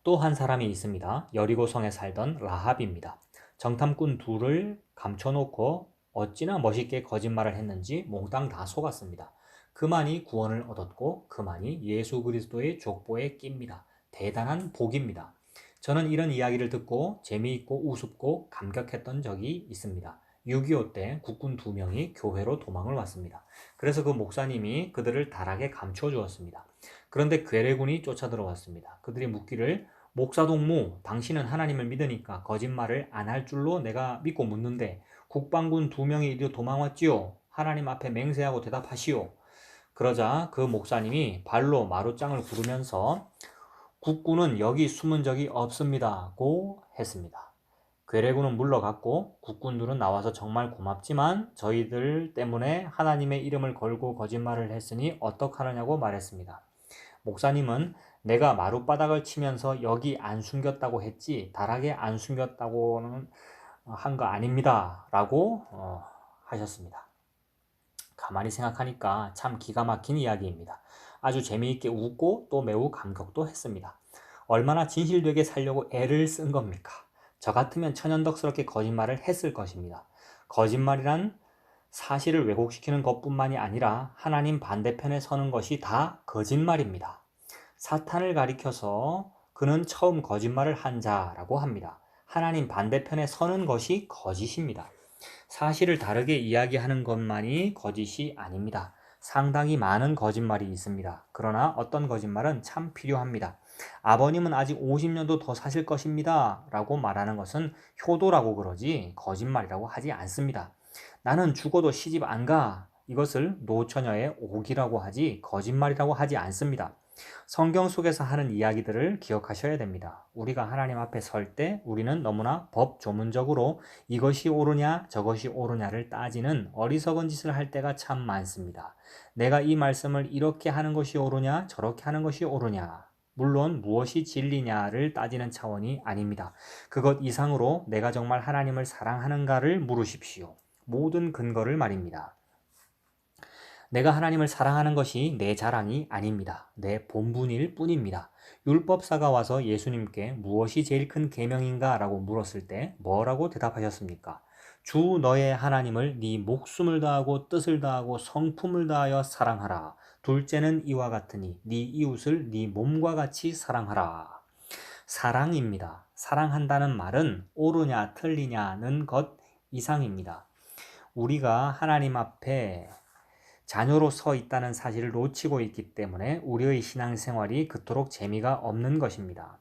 또 한 사람이 있습니다. 여리고성에 살던 라합입니다. 정탐꾼 둘을 감춰놓고 어찌나 멋있게 거짓말을 했는지 몽땅 다 속았습니다. 그만이 구원을 얻었고 그만이 예수 그리스도의 족보에 낍니다. 대단한 복입니다. 저는 이런 이야기를 듣고 재미있고 우습고 감격했던 적이 있습니다. 6.25 때 국군 2명이 교회로 도망을 왔습니다. 그래서 그 목사님이 그들을 달하게 감춰 주었습니다. 그런데 괴뢰군이 쫓아들어왔습니다. 그들이 묻기를 목사 동무, 당신은 하나님을 믿으니까 거짓말을 안 할 줄로 내가 믿고 묻는데 국방군 2명이 이리로 도망왔지요. 하나님 앞에 맹세하고 대답하시오. 그러자 그 목사님이 발로 마루장을 구르면서 국군은 여기 숨은 적이 없습니다고 했습니다. 괴뢰군은 물러갔고 국군들은 나와서 정말 고맙지만 저희들 때문에 하나님의 이름을 걸고 거짓말을 했으니 어떡하느냐고 말했습니다. 목사님은 내가 마룻바닥을 치면서 여기 안 숨겼다고 했지 달하게 안 숨겼다고는 한 거 아닙니다 라고 하셨습니다. 가만히 생각하니까 참 기가 막힌 이야기입니다. 아주 재미있게 웃고 또 매우 감격도 했습니다. 얼마나 진실되게 살려고 애를 쓴 겁니까? 저 같으면 천연덕스럽게 거짓말을 했을 것입니다. 거짓말이란 사실을 왜곡시키는 것뿐만이 아니라 하나님 반대편에 서는 것이 다 거짓말입니다. 사탄을 가리켜서 그는 처음 거짓말을 한 자라고 합니다. 하나님 반대편에 서는 것이 거짓입니다. 사실을 다르게 이야기하는 것만이 거짓이 아닙니다. 상당히 많은 거짓말이 있습니다. 그러나 어떤 거짓말은 참 필요합니다. 아버님은 아직 50년도 더 사실 것입니다 라고 말하는 것은 효도라고 그러지 거짓말이라고 하지 않습니다. 나는 죽어도 시집 안 가. 이것을 노처녀의 오기라고 하지 거짓말이라고 하지 않습니다. 성경 속에서 하는 이야기들을 기억하셔야 됩니다. 우리가 하나님 앞에 설 때 우리는 너무나 법 조문적으로 이것이 옳으냐 저것이 옳으냐를 따지는 어리석은 짓을 할 때가 참 많습니다. 내가 이 말씀을 이렇게 하는 것이 옳으냐 저렇게 하는 것이 옳으냐, 물론 무엇이 진리냐를 따지는 차원이 아닙니다. 그것 이상으로 내가 정말 하나님을 사랑하는가를 물으십시오. 모든 근거를 말입니다. 내가 하나님을 사랑하는 것이 내 자랑이 아닙니다. 내 본분일 뿐입니다. 율법사가 와서 예수님께 무엇이 제일 큰 계명인가 라고 물었을 때 뭐라고 대답하셨습니까? 주 너의 하나님을 네 목숨을 다하고 뜻을 다하고 성품을 다하여 사랑하라. 둘째는 이와 같으니 네 이웃을 네 몸과 같이 사랑하라. 사랑입니다. 사랑한다는 말은 옳으냐 틀리냐는 것 이상입니다. 우리가 하나님 앞에 자녀로 서 있다는 사실을 놓치고 있기 때문에 우리의 신앙생활이 그토록 재미가 없는 것입니다.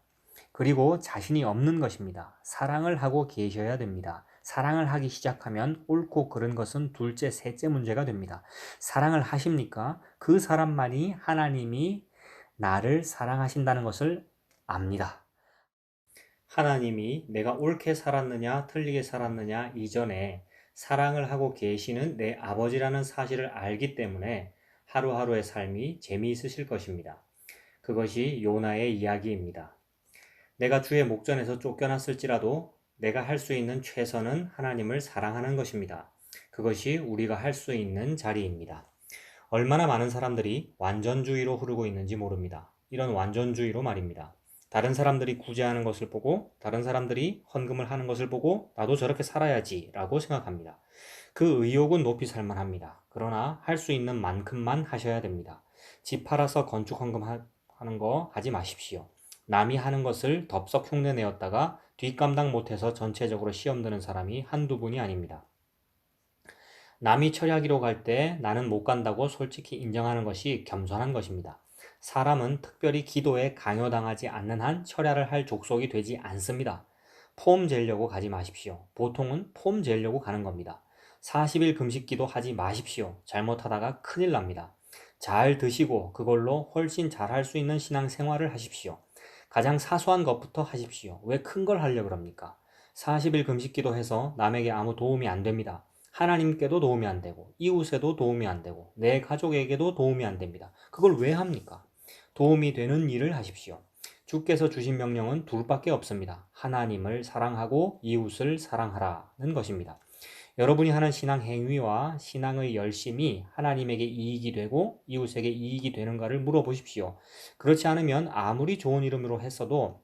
그리고 자신이 없는 것입니다. 사랑을 하고 계셔야 됩니다. 사랑을 하기 시작하면 옳고 그른 것은 둘째, 셋째 문제가 됩니다. 사랑을 하십니까? 그 사람만이 하나님이 나를 사랑하신다는 것을 압니다. 하나님이 내가 옳게 살았느냐 틀리게 살았느냐 이전에 사랑을 하고 계시는 내 아버지라는 사실을 알기 때문에 하루하루의 삶이 재미있으실 것입니다. 그것이 요나의 이야기입니다. 내가 주의 목전에서 쫓겨났을지라도 내가 할 수 있는 최선은 하나님을 사랑하는 것입니다. 그것이 우리가 할 수 있는 자리입니다. 얼마나 많은 사람들이 완전주의로 흐르고 있는지 모릅니다. 이런 완전주의로 말입니다. 다른 사람들이 구제하는 것을 보고 다른 사람들이 헌금을 하는 것을 보고 나도 저렇게 살아야지 라고 생각합니다. 그 의욕은 높이 살만합니다. 그러나 할 수 있는 만큼만 하셔야 됩니다. 집 팔아서 건축 헌금하는 거 하지 마십시오. 남이 하는 것을 덥석 흉내내었다가 뒷감당 못해서 전체적으로 시험 드는 사람이 한두 분이 아닙니다. 남이 철야기로 갈 때 나는 못 간다고 솔직히 인정하는 것이 겸손한 것입니다. 사람은 특별히 기도에 강요당하지 않는 한 철야를 할 족속이 되지 않습니다. 폼 재려고 가지 마십시오. 보통은 폼 재려고 가는 겁니다. 40일 금식기도 하지 마십시오. 잘못하다가 큰일 납니다. 잘 드시고 그걸로 훨씬 잘할 수 있는 신앙생활을 하십시오. 가장 사소한 것부터 하십시오. 왜 큰 걸 하려고 그럽니까? 40일 금식기도 해서 남에게 아무 도움이 안 됩니다. 하나님께도 도움이 안 되고 이웃에도 도움이 안 되고 내 가족에게도 도움이 안 됩니다. 그걸 왜 합니까? 도움이 되는 일을 하십시오. 주께서 주신 명령은 둘밖에 없습니다. 하나님을 사랑하고 이웃을 사랑하라는 것입니다. 여러분이 하는 신앙 행위와 신앙의 열심이 하나님에게 이익이 되고 이웃에게 이익이 되는가를 물어보십시오. 그렇지 않으면 아무리 좋은 이름으로 했어도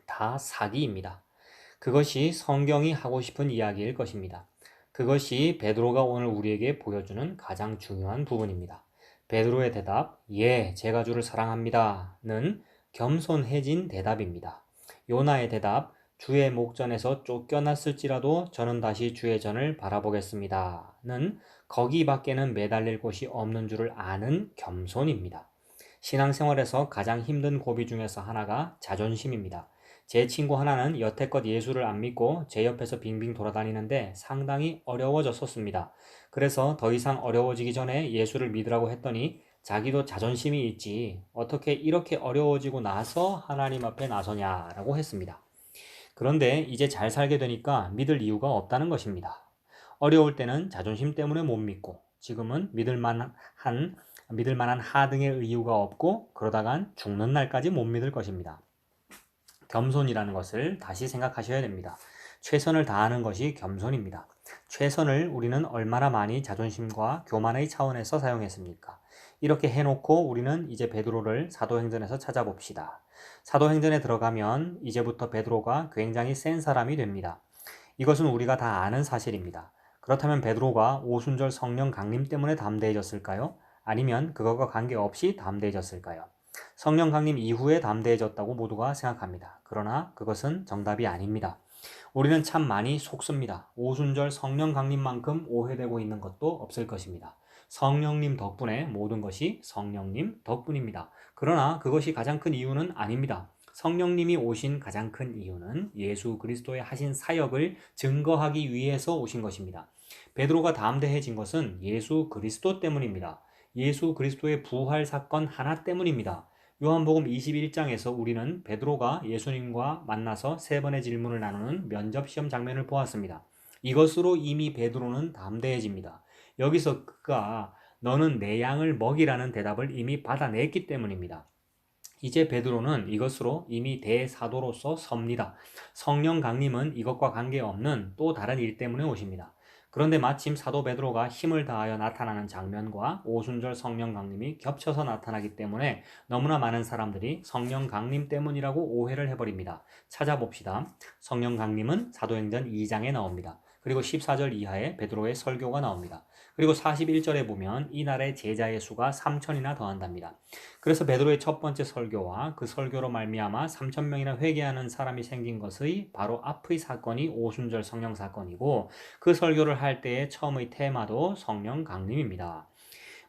다 사기입니다. 그것이 성경이 하고 싶은 이야기일 것입니다. 그것이 베드로가 오늘 우리에게 보여주는 가장 중요한 부분입니다. 베드로의 대답, 예, 제가 주를 사랑합니다는 겸손해진 대답입니다. 요나의 대답, 주의 목전에서 쫓겨났을지라도 저는 다시 주의 전을 바라보겠습니다는 거기밖에는 매달릴 곳이 없는 줄을 아는 겸손입니다. 신앙생활에서 가장 힘든 고비 중에서 하나가 자존심입니다. 제 친구 하나는 여태껏 예수를 안 믿고 제 옆에서 빙빙 돌아다니는데 상당히 어려워졌었습니다. 그래서 더 이상 어려워지기 전에 예수를 믿으라고 했더니 자기도 자존심이 있지 어떻게 이렇게 어려워지고 나서 하나님 앞에 나서냐라고 했습니다. 그런데 이제 잘 살게 되니까 믿을 이유가 없다는 것입니다. 어려울 때는 자존심 때문에 못 믿고 지금은 믿을 만한 하등의 이유가 없고 그러다간 죽는 날까지 못 믿을 것입니다. 겸손이라는 것을 다시 생각하셔야 됩니다. 최선을 다하는 것이 겸손입니다. 최선을 우리는 얼마나 많이 자존심과 교만의 차원에서 사용했습니까? 이렇게 해놓고 우리는 이제 베드로를 사도행전에서 찾아봅시다. 사도행전에 들어가면 이제부터 베드로가 굉장히 센 사람이 됩니다. 이것은 우리가 다 아는 사실입니다. 그렇다면 베드로가 오순절 성령 강림 때문에 담대해졌을까요? 아니면 그것과 관계없이 담대해졌을까요? 성령 강림 이후에 담대해졌다고 모두가 생각합니다. 그러나 그것은 정답이 아닙니다. 우리는 참 많이 속습니다. 오순절 성령 강림만큼 오해되고 있는 것도 없을 것입니다. 성령님 덕분에 모든 것이 성령님 덕분입니다. 그러나 그것이 가장 큰 이유는 아닙니다. 성령님이 오신 가장 큰 이유는 예수 그리스도의 하신 사역을 증거하기 위해서 오신 것입니다. 베드로가 담대해진 것은 예수 그리스도 때문입니다. 예수 그리스도의 부활 사건 하나 때문입니다. 요한복음 21장에서 우리는 베드로가 예수님과 만나서 세 번의 질문을 나누는 면접시험 장면을 보았습니다. 이것으로 이미 베드로는 담대해집니다. 여기서 그가 너는 내 양을 먹이라는 대답을 이미 받아냈기 때문입니다. 이제 베드로는 이것으로 이미 대사도로서 섭니다. 성령 강림은 이것과 관계없는 또 다른 일 때문에 오십니다. 그런데 마침 사도 베드로가 힘을 다하여 나타나는 장면과 오순절 성령 강림이 겹쳐서 나타나기 때문에 너무나 많은 사람들이 성령 강림 때문이라고 오해를 해버립니다. 찾아봅시다. 성령 강림은 사도행전 2장에 나옵니다. 그리고 14절 이하에 베드로의 설교가 나옵니다. 그리고 41절에 보면 이날의 제자의 수가 3천이나 더한답니다. 그래서 베드로의 첫 번째 설교와 그 설교로 말미암아 3천 명이나 회개하는 사람이 생긴 것의 바로 앞의 사건이 오순절 성령 사건이고, 그 설교를 할 때의 처음의 테마도 성령 강림입니다.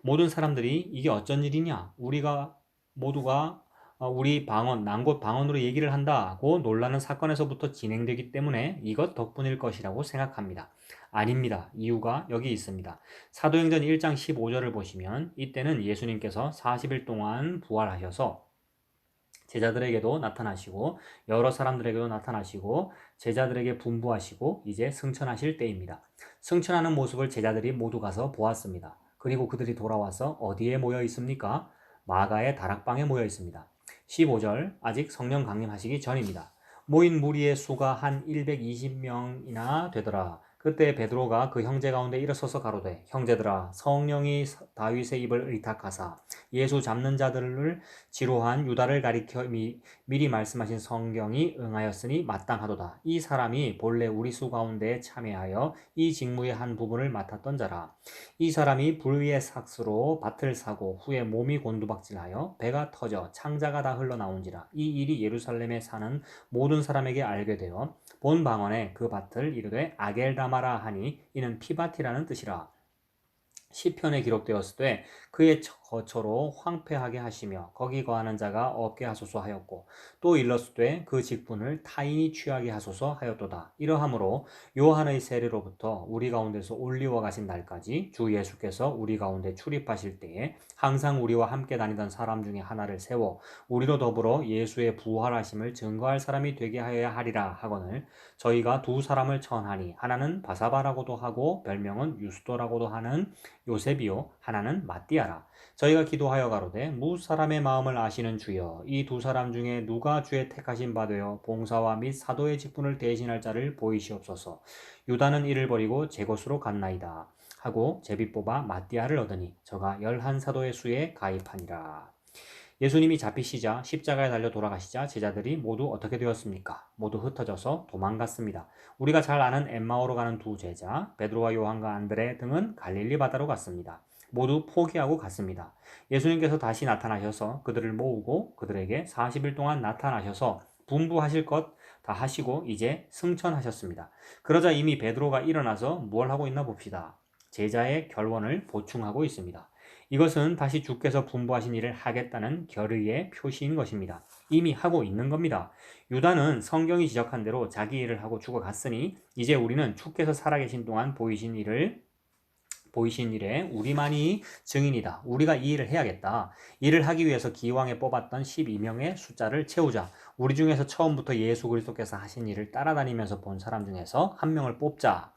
모든 사람들이 이게 어쩐 일이냐, 우리가 모두가 우리 방언, 난곳 방언으로 얘기를 한다고 놀라는 사건에서부터 진행되기 때문에 이것 덕분일 것이라고 생각합니다. 아닙니다. 이유가 여기 있습니다. 사도행전 1장 15절을 보시면 이때는 예수님께서 40일 동안 부활하셔서 제자들에게도 나타나시고 여러 사람들에게도 나타나시고 제자들에게 분부하시고 이제 승천하실 때입니다. 승천하는 모습을 제자들이 모두 가서 보았습니다. 그리고 그들이 돌아와서 어디에 모여 있습니까? 마가의 다락방에 모여 있습니다. 15절, 아직 성령 강림하시기 전입니다. 모인 무리의 수가 한 120명이나 되더라. 그때 베드로가 그 형제 가운데 일어서서 가로되, 형제들아, 성령이 다윗의 입을 의탁하사 예수 잡는 자들을 지로한 유다를 가리켜 미리 말씀하신 성경이 응하였으니 마땅하도다. 이 사람이 본래 우리 수 가운데 참여하여 이 직무의 한 부분을 맡았던 자라. 이 사람이 불의의 삭스로 밭을 사고 후에 몸이 곤두박질하여 배가 터져 창자가 다 흘러나온지라. 이 일이 예루살렘에 사는 모든 사람에게 알게 되어 본 방언에 그 밭을 이르되 아겔다마라 하니 이는 피밭이라는 뜻이라. 시편에 기록되었을 때 그의 거처로 황폐하게 하시며 거기 거하는 자가 없게 하소서 하였고, 또 일렀을 그 직분을 타인이 취하게 하소서 하였도다. 이러함으로 요한의 세례로부터 우리 가운데서 올리워 가신 날까지 주 예수께서 우리 가운데 출입하실 때에 항상 우리와 함께 다니던 사람 중에 하나를 세워 우리로 더불어 예수의 부활하심을 증거할 사람이 되게 하여야 하리라 하거늘, 저희가 두 사람을 천하니 하나는 바사바라고도 하고 별명은 유스도라고도 하는 요셉이요 하나는 마띠아라. 저희가 기도하여 가로되 무사람의 마음을 아시는 주여, 이 두 사람 중에 누가 주의 택하신 바 되어 봉사와 및 사도의 직분을 대신할 자를 보이시옵소서. 유다는 이를 버리고 제 곳으로 갔나이다 하고 제비 뽑아 마띠아를 얻으니 저가 11사도의 수에 가입하니라. 예수님이 잡히시자 십자가에 달려 돌아가시자 제자들이 모두 어떻게 되었습니까? 모두 흩어져서 도망갔습니다. 우리가 잘 아는 엠마오로 가는 두 제자 베드로와 요한과 안드레 등은 갈릴리 바다로 갔습니다. 모두 포기하고 갔습니다. 예수님께서 다시 나타나셔서 그들을 모으고 그들에게 40일 동안 나타나셔서 분부하실 것 다 하시고 이제 승천하셨습니다. 그러자 이미 베드로가 일어나서 뭘 하고 있나 봅시다. 제자의 결론을 보충하고 있습니다. 이것은 다시 주께서 분부하신 일을 하겠다는 결의의 표시인 것입니다. 이미 하고 있는 겁니다. 유다는 성경이 지적한 대로 자기 일을 하고 죽어갔으니 이제 우리는 주께서 살아계신 동안 보이신 일에 우리만이 증인이다. 우리가 이 일을 해야겠다. 일을 하기 위해서 기왕에 뽑았던 12명의 숫자를 채우자. 우리 중에서 처음부터 예수 그리스도께서 하신 일을 따라다니면서 본 사람 중에서 한 명을 뽑자.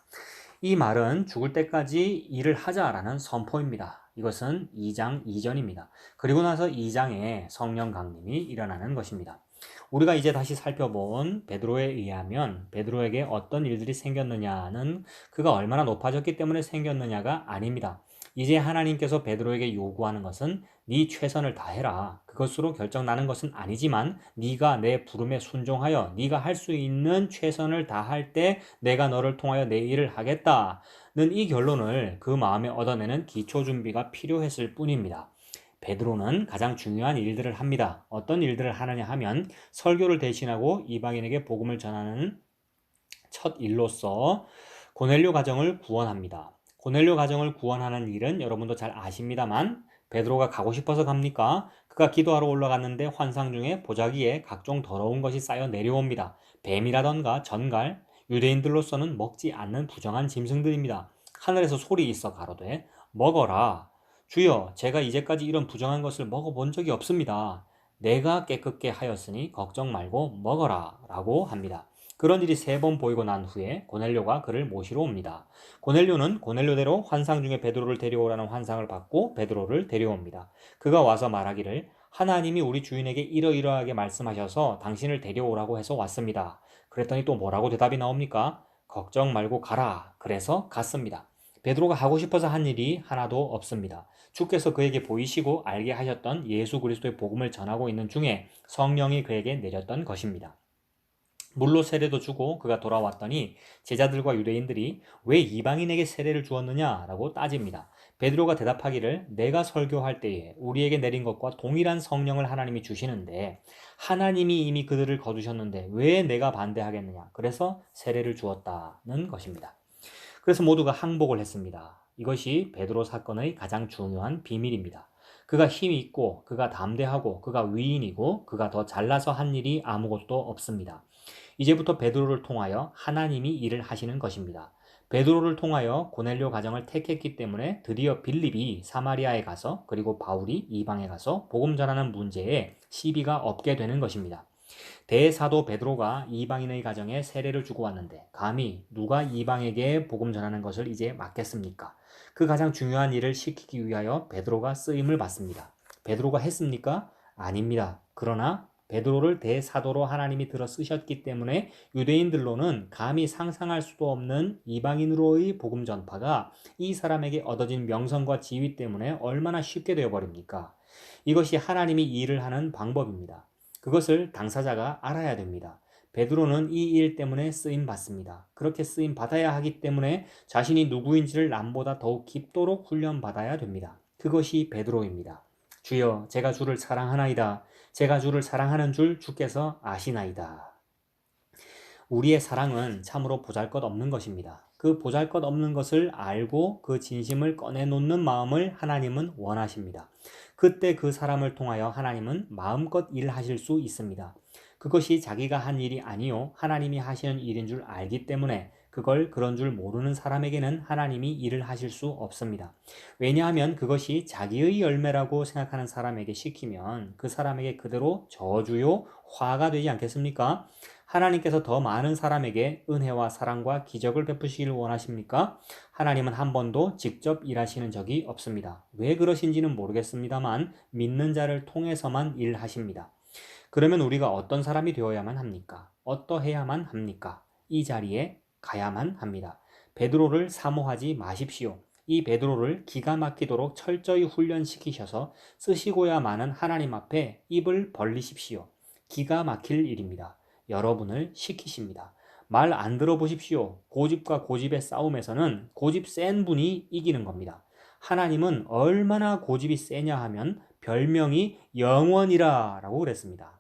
이 말은 죽을 때까지 일을 하자라는 선포입니다. 이것은 2장 이전입니다. 그리고 나서 2장에 성령 강림이 일어나는 것입니다. 우리가 이제 다시 살펴본 베드로에 의하면 베드로에게 어떤 일들이 생겼느냐는 그가 얼마나 높아졌기 때문에 생겼느냐가 아닙니다. 이제 하나님께서 베드로에게 요구하는 것은 네 최선을 다해라. 그것으로 결정 나는 것은 아니지만 네가 내 부름에 순종하여 네가 할 수 있는 최선을 다할 때 내가 너를 통하여 내 일을 하겠다는 이 결론을 그 마음에 얻어내는 기초 준비가 필요했을 뿐입니다. 베드로는 가장 중요한 일들을 합니다. 어떤 일들을 하느냐 하면 설교를 대신하고 이방인에게 복음을 전하는 첫 일로서 고넬료 가정을 구원합니다. 고넬료 가정을 구원하는 일은 여러분도 잘 아십니다만 베드로가 가고 싶어서 갑니까? 그가 기도하러 올라갔는데 환상 중에 보자기에 각종 더러운 것이 쌓여 내려옵니다. 뱀이라던가 전갈, 유대인들로서는 먹지 않는 부정한 짐승들입니다. 하늘에서 소리 있어 가로되 먹어라. 주여, 제가 이제까지 이런 부정한 것을 먹어본 적이 없습니다. 내가 깨끗게 하였으니 걱정 말고 먹어라 라고 합니다. 그런 일이 3번 보이고 난 후에 고넬료가 그를 모시러 옵니다. 고넬료는 고넬료대로 환상 중에 베드로를 데려오라는 환상을 받고 베드로를 데려옵니다. 그가 와서 말하기를 하나님이 우리 주인에게 이러이러하게 말씀하셔서 당신을 데려오라고 해서 왔습니다. 그랬더니 또 뭐라고 대답이 나옵니까? 걱정 말고 가라. 그래서 갔습니다. 베드로가 하고 싶어서 한 일이 하나도 없습니다. 주께서 그에게 보이시고 알게 하셨던 예수 그리스도의 복음을 전하고 있는 중에 성령이 그에게 내렸던 것입니다. 물로 세례도 주고 그가 돌아왔더니 제자들과 유대인들이 왜 이방인에게 세례를 주었느냐라고 따집니다. 베드로가 대답하기를 내가 설교할 때에 우리에게 내린 것과 동일한 성령을 하나님이 주시는데 하나님이 이미 그들을 거두셨는데 왜 내가 반대하겠느냐. 그래서 세례를 주었다는 것입니다. 그래서 모두가 항복을 했습니다. 이것이 베드로 사건의 가장 중요한 비밀입니다. 그가 힘이 있고 그가 담대하고 그가 위인이고 그가 더 잘나서 한 일이 아무것도 없습니다. 이제부터 베드로를 통하여 하나님이 일을 하시는 것입니다. 베드로를 통하여 고넬료 가정을 택했기 때문에 드디어 빌립이 사마리아에 가서 그리고 바울이 이방에 가서 복음 전하는 문제에 시비가 없게 되는 것입니다. 대사도 베드로가 이방인의 가정에 세례를 주고 왔는데 감히 누가 이방에게 복음 전하는 것을 이제 맡겠습니까? 그 가장 중요한 일을 시키기 위하여 베드로가 쓰임을 받습니다. 베드로가 했습니까? 아닙니다. 그러나 베드로를 대사도로 하나님이 들어 쓰셨기 때문에 유대인들로는 감히 상상할 수도 없는 이방인으로의 복음 전파가 이 사람에게 얻어진 명성과 지위 때문에 얼마나 쉽게 되어버립니까? 이것이 하나님이 일을 하는 방법입니다. 그것을 당사자가 알아야 됩니다. 베드로는 이 일 때문에 쓰임 받습니다. 그렇게 쓰임 받아야 하기 때문에 자신이 누구인지를 남보다 더욱 깊도록 훈련 받아야 됩니다. 그것이 베드로입니다. 주여, 제가 주를 사랑하나이다. 제가 주를 사랑하는 줄 주께서 아시나이다. 우리의 사랑은 참으로 보잘것없는 것입니다. 그 보잘것없는 것을 알고 그 진심을 꺼내놓는 마음을 하나님은 원하십니다. 그때 그 사람을 통하여 하나님은 마음껏 일하실 수 있습니다. 그것이 자기가 한 일이 아니요 하나님이 하시는 일인 줄 알기 때문에 그걸 그런 줄 모르는 사람에게는 하나님이 일을 하실 수 없습니다. 왜냐하면 그것이 자기의 열매라고 생각하는 사람에게 시키면 그 사람에게 그대로 저주요 화가 되지 않겠습니까? 하나님께서 더 많은 사람에게 은혜와 사랑과 기적을 베푸시기를 원하십니까? 하나님은 한 번도 직접 일하시는 적이 없습니다. 왜 그러신지는 모르겠습니다만 믿는 자를 통해서만 일하십니다. 그러면 우리가 어떤 사람이 되어야만 합니까? 어떠해야만 합니까? 이 자리에 가야만 합니다. 베드로를 사모하지 마십시오. 이 베드로를 기가 막히도록 철저히 훈련시키셔서 쓰시고야마는 하나님 앞에 입을 벌리십시오. 기가 막힐 일입니다. 여러분을 시키십니다. 말 안 들어보십시오. 고집과 고집의 싸움에서는 고집 센 분이 이기는 겁니다. 하나님은 얼마나 고집이 세냐 하면 별명이 영원이라 라고 그랬습니다.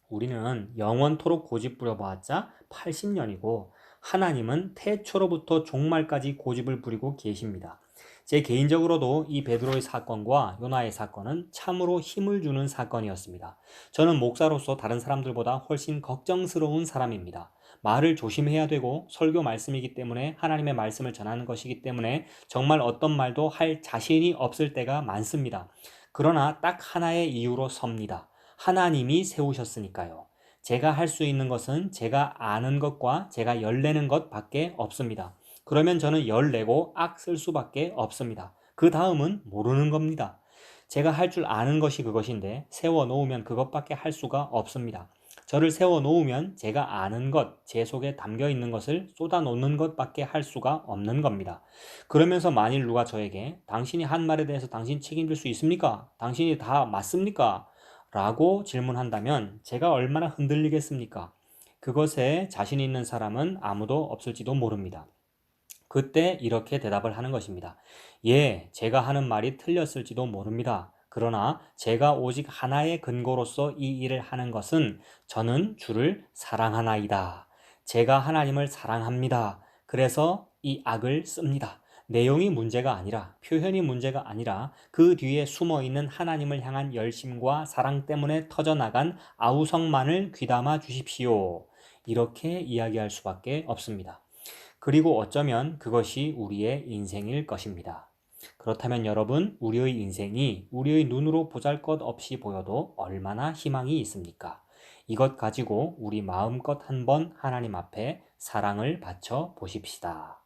우리는 영원토록 고집 부려봤자 80년이고 하나님은 태초로부터 종말까지 고집을 부리고 계십니다. 제 개인적으로도 이 베드로의 사건과 요나의 사건은 참으로 힘을 주는 사건이었습니다. 저는 목사로서 다른 사람들보다 훨씬 걱정스러운 사람입니다. 말을 조심해야 되고 설교 말씀이기 때문에 하나님의 말씀을 전하는 것이기 때문에 정말 어떤 말도 할 자신이 없을 때가 많습니다. 그러나 딱 하나의 이유로 섭니다. 하나님이 세우셨으니까요. 제가 할 수 있는 것은 제가 아는 것과 제가 열내는 것밖에 없습니다. 그러면 저는 열내고 악 쓸 수밖에 없습니다. 그 다음은 모르는 겁니다. 제가 할 줄 아는 것이 그것인데 세워놓으면 그것밖에 할 수가 없습니다. 저를 세워놓으면 제가 아는 것, 제 속에 담겨 있는 것을 쏟아놓는 것밖에 할 수가 없는 겁니다. 그러면서 만일 누가 저에게 당신이 한 말에 대해서 당신 책임질 수 있습니까? 당신이 다 맞습니까? 라고 질문한다면 제가 얼마나 흔들리겠습니까? 그것에 자신 있는 사람은 아무도 없을지도 모릅니다. 그때 이렇게 대답을 하는 것입니다. 예, 제가 하는 말이 틀렸을지도 모릅니다. 그러나 제가 오직 하나의 근거로서 이 일을 하는 것은 저는 주를 사랑하나이다. 제가 하나님을 사랑합니다. 그래서 이 악을 씁니다. 내용이 문제가 아니라, 표현이 문제가 아니라 그 뒤에 숨어 있는 하나님을 향한 열심과 사랑 때문에 터져나간 아우성만을 귀담아 주십시오. 이렇게 이야기할 수밖에 없습니다. 그리고 어쩌면 그것이 우리의 인생일 것입니다. 그렇다면 여러분, 우리의 인생이 우리의 눈으로 보잘것없이 보여도 얼마나 희망이 있습니까? 이것 가지고 우리 마음껏 한번 하나님 앞에 사랑을 바쳐 보십시다.